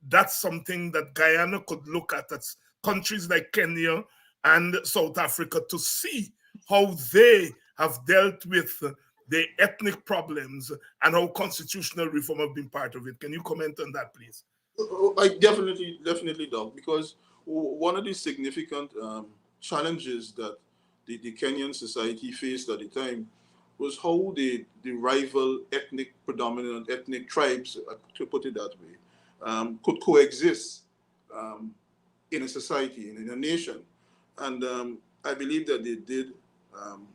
[SPEAKER 2] that's something that Guyana could look at. That's countries like Kenya and South Africa to see how they have dealt with the ethnic problems and how constitutional reform have been part of it. Can you comment on that, please?
[SPEAKER 3] I definitely, Doc, because one of the significant challenges that the Kenyan society faced at the time was how the rival predominant ethnic tribes, to put it that way, could coexist um, in a society, in a nation. And I believe that they did, um,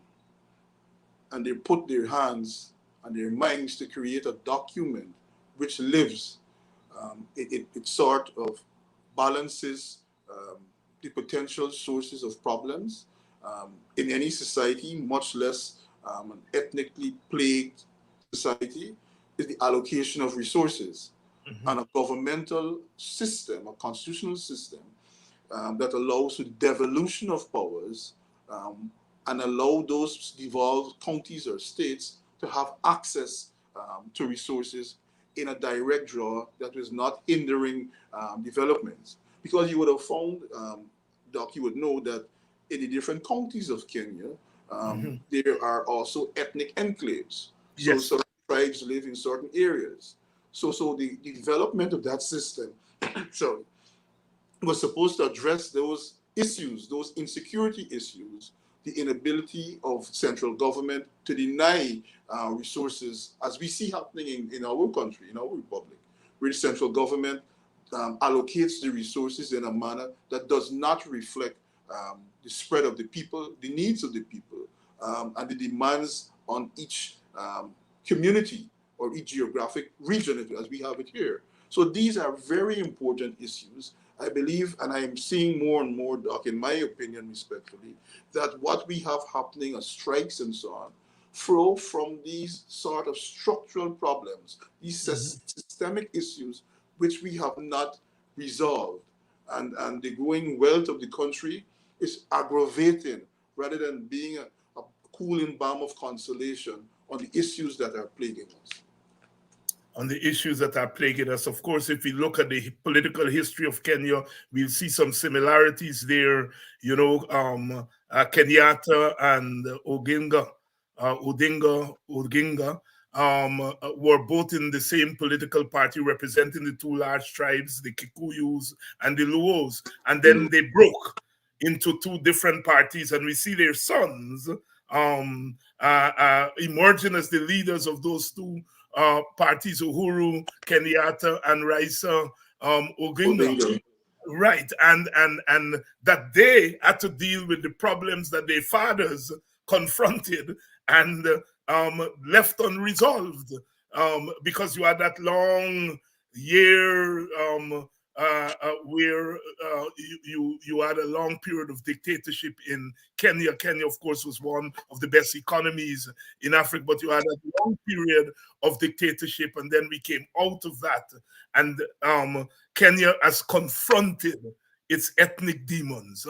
[SPEAKER 3] and they put their hands and their minds to create a document which lives. It sort of balances the potential sources of problems in any society, much less an ethnically plagued society, is the allocation of resources and a governmental system, a constitutional system that allows the devolution of powers um, and allow those devolved counties or states to have access to resources in a direct draw that was not hindering developments. Because you would have found, Doc, you would know that in the different counties of Kenya, there are also ethnic enclaves. So
[SPEAKER 2] Yes.
[SPEAKER 3] certain tribes live in certain areas. So the development of that system, sorry, was supposed to address those issues, those insecurity issues, the inability of central government to deny resources, as we see happening in our country, in our republic, where the central government allocates the resources in a manner that does not reflect the spread of the people, the needs of the people, and the demands on each community or each geographic region as we have it here. So these are very important issues. I believe, and I am seeing more and more, Doc, in my opinion, respectfully, that what we have happening as strikes and so on flow from these sort of structural problems, these systemic issues which we have not resolved. And the growing wealth of the country is aggravating rather than being a cooling balm of consolation on the issues that are plaguing us.
[SPEAKER 2] On the issues that are plaguing us. Of course, if we look at the political history of Kenya, we'll see some similarities there. You know, Kenyatta and Odinga, were both in the same political party representing the two large tribes, the Kikuyus and the Luos. And then they broke into two different parties, and we see their sons emerging as the leaders of those two parties, Uhuru Kenyatta and Raisa Oginga. Right, and that they had to deal with the problems that their fathers confronted and left unresolved, because you had that long year where you had a long period of dictatorship in Kenya. Kenya, of course, was one of the best economies in Africa, but you had a long period of dictatorship, and then we came out of that, and Kenya has confronted its ethnic demons.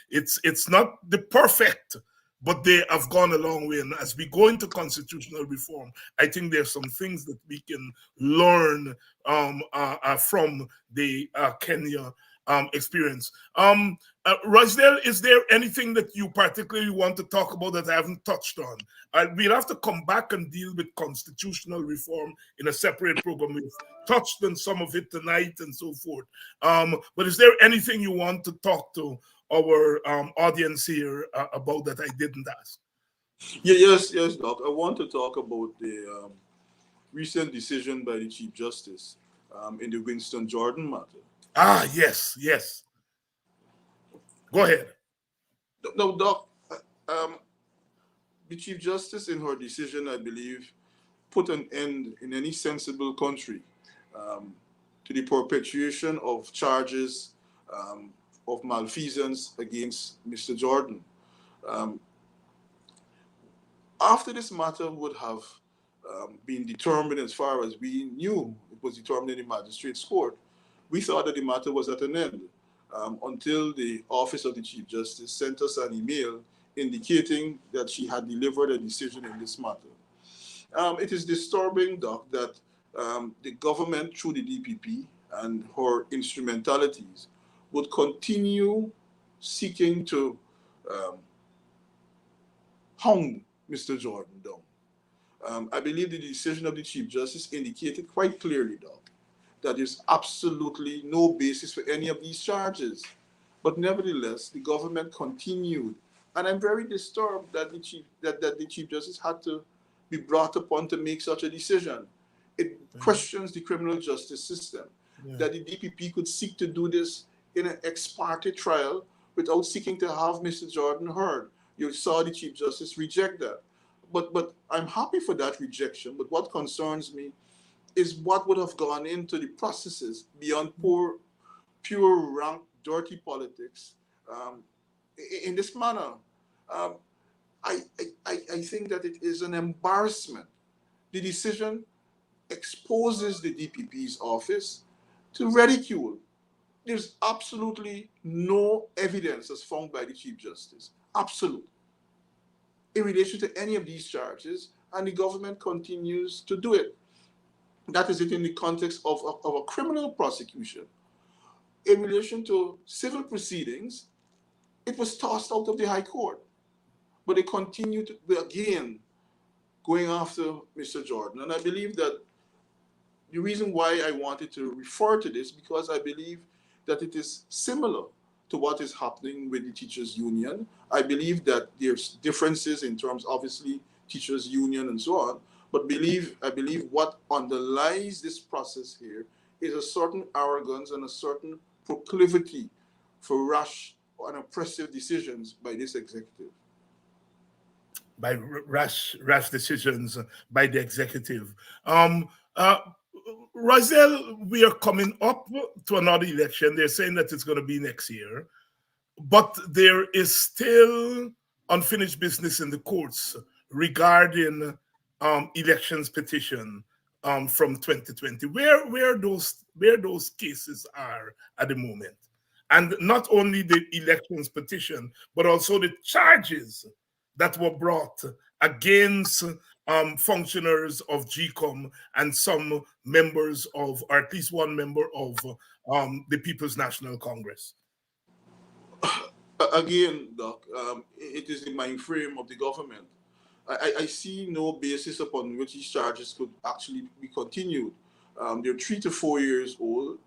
[SPEAKER 2] It's not the perfect, but they have gone a long way. And as we go into constitutional reform, I think there's some things that we can learn from the Kenya experience. Roysdale, is there anything that you particularly want to talk about that I haven't touched on? We'll have to come back and deal with constitutional reform in a separate program. We've touched on some of it tonight and so forth. But is there anything you want to talk to our audience here about that I didn't ask?
[SPEAKER 3] Yeah, yes, Doc. I want to talk about the recent decision by the Chief Justice in the Winston Jordan matter.
[SPEAKER 2] Yes. Go ahead.
[SPEAKER 3] No, Doc, um, the Chief Justice in her decision, I believe, put an end in any sensible country um, to the perpetration of charges of malfeasance against Mr. Jordan. Um, After this matter would have been determined, as far as we knew, it was determined in the magistrate's court, we thought that the matter was at an end until the Office of the Chief Justice sent us an email indicating that she had delivered a decision in this matter. It is disturbing, Doc, that the government, through the DPP and her instrumentalities, would continue seeking to um, hound Mr. Jordan down. I believe the decision of the Chief Justice indicated quite clearly, though, that there's absolutely no basis for any of these charges. But nevertheless, the government continued. And I'm very disturbed that the Chief Justice had to be brought upon to make such a decision. It questions the criminal justice system, that the DPP could seek to do this in an ex parte trial without seeking to have Mr. Jordan heard. You saw the Chief Justice reject that. But I'm happy for that rejection. But what concerns me is what would have gone into the processes beyond pure rank, dirty politics in this manner. Um, I think that it is an embarrassment. The decision exposes the DPP's office to ridicule. There's absolutely no evidence as found by the Chief Justice. Absolute. In relation to any of these charges, and the government continues to do it. That is it in the context of a criminal prosecution. In relation to civil proceedings, it was tossed out of the High Court. But they continue to, again, going after Mr. Jordan. And I believe that the reason why I wanted to refer to this, because I believe that it is similar to what is happening with the teachers union. I believe that there's differences in terms, obviously, teachers union and so on, but I believe what underlies this process here is a certain arrogance and a certain proclivity for rash and oppressive decisions by this executive.
[SPEAKER 2] By rash decisions by the executive. Uh, Roysdale, we are coming up to another election. They're saying that it's going to be next year, but there is still unfinished business in the courts regarding elections petition from 2020. Where those cases are at the moment, and not only the elections petition, but also the charges that were brought against functionaries of GCOM and some members of, or at least one member of the People's National Congress.
[SPEAKER 3] Again, Doc, it is the mind frame of the government. I see no basis upon which these charges could actually be continued. They're 3 to 4 years old.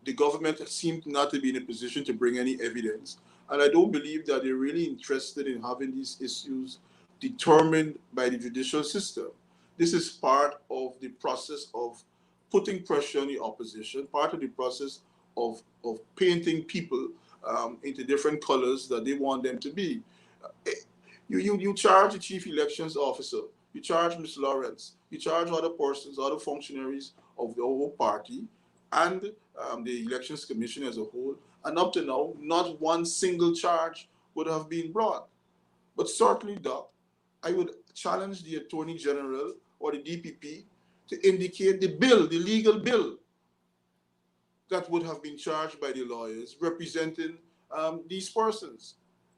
[SPEAKER 3] The government seemed not to be in a position to bring any evidence. And I don't believe that they're really interested in having these issues determined by the judicial system. This is part of the process of putting pressure on the opposition, part of the process of painting people into different colors that they want them to be. You charge the chief elections officer, you charge Ms. Lawrence, you charge other persons, other functionaries of the whole party, and the elections commission as a whole. And up to now, not one single charge would have been brought. But certainly, Doc, I would challenge the Attorney General or the DPP to indicate the bill, the legal bill, that would have been charged by the lawyers representing these persons.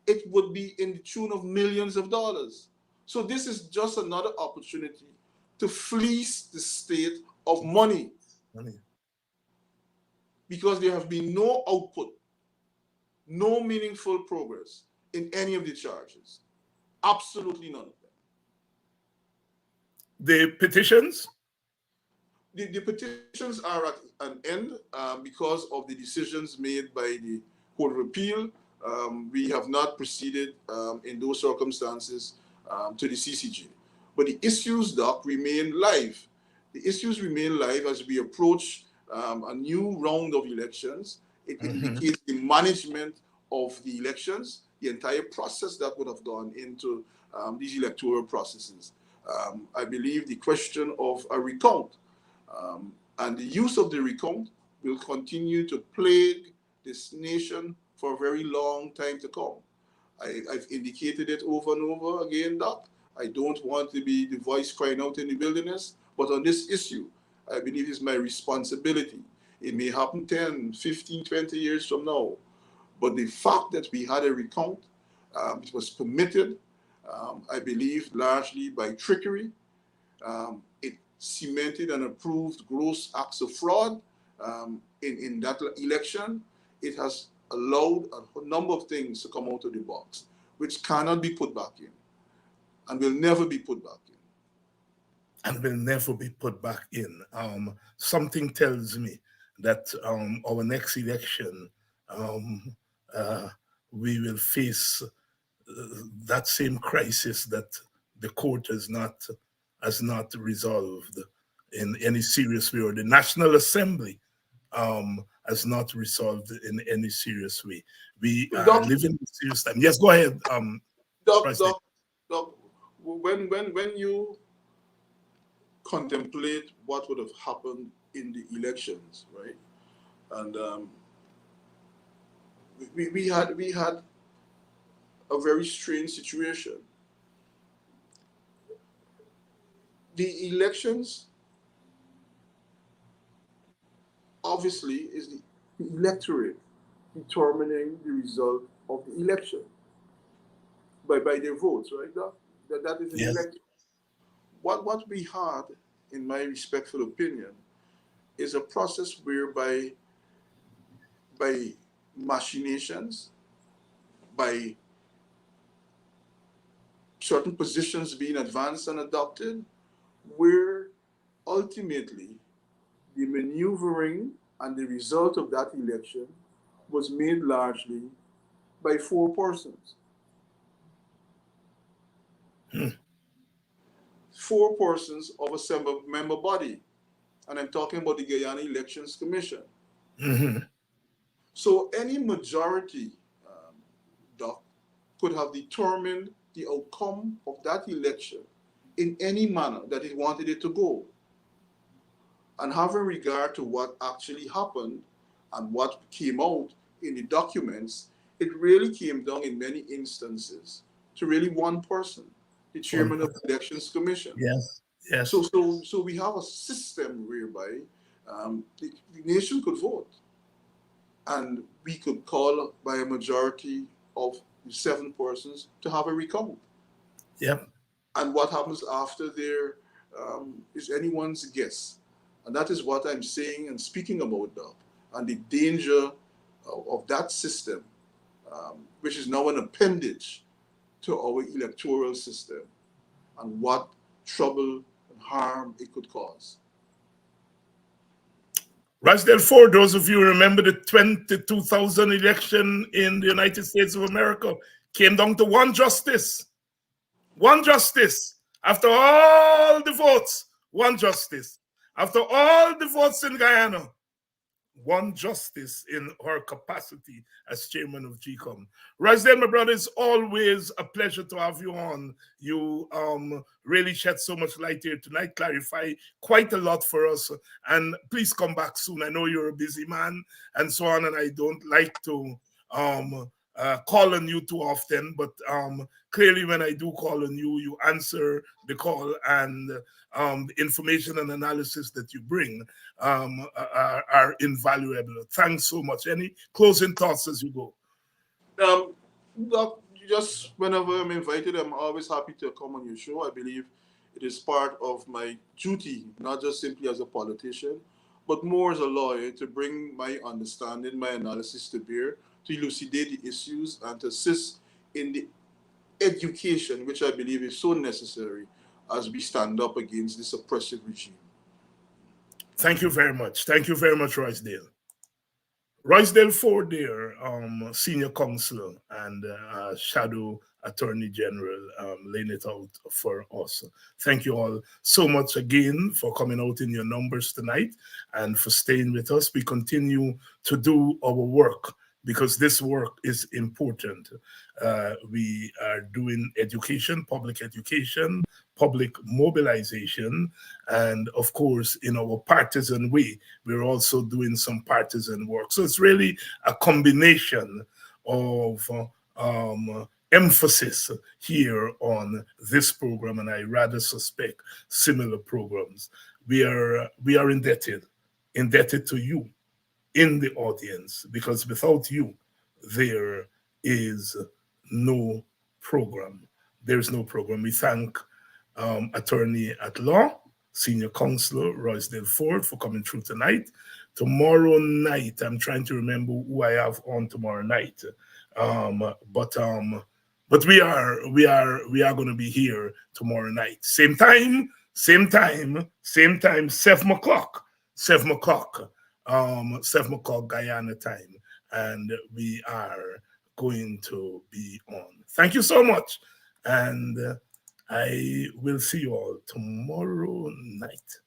[SPEAKER 3] It would be in the tune of millions of dollars. So this is just another opportunity to fleece the state of money because there have been no output, no meaningful progress in any of the charges. Absolutely none of them.
[SPEAKER 2] The petitions?
[SPEAKER 3] The petitions are at an end because of the decisions made by the Court of Appeal. We have not proceeded in those circumstances to the CCJ. But the issues, Doc, remain live. The issues remain live as we approach a new round of elections. It indicates the management of the elections, the entire process that would have gone into these electoral processes. I believe the question of a recount And the use of the recount will continue to plague this nation for a very long time to come. I've indicated it over and over again, Doc. I don't want to be the voice crying out in the wilderness, but on this issue, I believe it's my responsibility. It may happen 10, 15, 20 years from now, but the fact that we had a recount, it was permitted, I believe, largely by trickery. It cemented and approved gross acts of fraud in that election. It has allowed a number of things to come out of the box, which cannot be put back in and will never be put back in.
[SPEAKER 2] And will never be put back in. Something tells me that our next election, um, uh, we will face that same crisis that the court has not resolved in any serious way, or the National Assembly has not resolved in any serious way. We
[SPEAKER 3] Well,
[SPEAKER 2] are
[SPEAKER 3] Doc,
[SPEAKER 2] living in serious time. Yes, go ahead,
[SPEAKER 3] Doc,
[SPEAKER 2] President.
[SPEAKER 3] Doc, Doc, when you contemplate what would have happened in the elections, right? And we had a very strange situation. The elections obviously is the electorate determining the result of the election by their votes, right? That is an
[SPEAKER 2] Yes.
[SPEAKER 3] elect. What we had, in my respectful opinion, is a process whereby by machinations, by certain positions being advanced and adopted, where ultimately the maneuvering and the result of that election was made largely by four persons.
[SPEAKER 2] Hmm.
[SPEAKER 3] Four persons of a member body. And I'm talking about the Guyana Elections Commission.
[SPEAKER 2] Mhm.
[SPEAKER 3] So any majority, Doc, could have determined the outcome of that election in any manner that it wanted it to go. And having regard to what actually happened and what came out in the documents, it really came down in many instances to really one person, the
[SPEAKER 2] One
[SPEAKER 3] chairman of
[SPEAKER 2] person.
[SPEAKER 3] the Elections Commission.
[SPEAKER 2] Yes.
[SPEAKER 3] So,
[SPEAKER 2] Yes.
[SPEAKER 3] so, so we have a system whereby the nation could vote, and we could call by a majority of the seven persons to have a recount.
[SPEAKER 2] Yep.
[SPEAKER 3] And what happens after there is anyone's guess. And that is what I'm saying and speaking about now, and the danger of that system, which is now an appendage to our electoral system, and what trouble and harm it could cause.
[SPEAKER 2] Roysdale Ford, those of you who remember the 2000 election in the United States of America, came down to one justice. One justice. After all the votes, one justice. After all the votes in Guyana, one justice in her capacity as chairman of GCOM. Roysdale, my brother, it's always a pleasure to have you on. You really shed so much light here tonight, clarify quite a lot for us. And please come back soon. I know you're a busy man and so on, and I don't like to call on you too often, but clearly when I do call on you, you answer the call, and the information and analysis that you bring are invaluable. Thanks so much. Any closing thoughts as you go?
[SPEAKER 3] Um, Doc, just whenever I'm invited, I'm always happy to come on your show. I believe it is part of my duty, not just simply as a politician, but more as a lawyer, to bring my understanding, my analysis to bear, to elucidate the issues, and to assist in the education, which I believe is so necessary as we stand up against this oppressive regime.
[SPEAKER 2] Thank you very much. Thank you very much, Roysdale. Roysdale Ford there, senior counsel and shadow attorney general, laying it out for us. Thank you all so much again for coming out in your numbers tonight and for staying with us. We continue to do our work because this work is important. We are doing education, public mobilization, and of course, in our partisan way, we're also doing some partisan work. So it's really a combination of emphasis here on this program, and I rather suspect similar programs. We are indebted to you in the audience, because without you, there is no program. There's no program. We thank Attorney at Law, Senior Counselor Roysdale Ford, for coming through tonight. Tomorrow night, I'm trying to remember who I have on tomorrow night. Um, but um, but we are going to be here tomorrow night, same time, 7 o'clock, 7 o'clock, 7 o'clock Guyana time, and we are going to be on. Thank you so much, and I will see you all tomorrow night.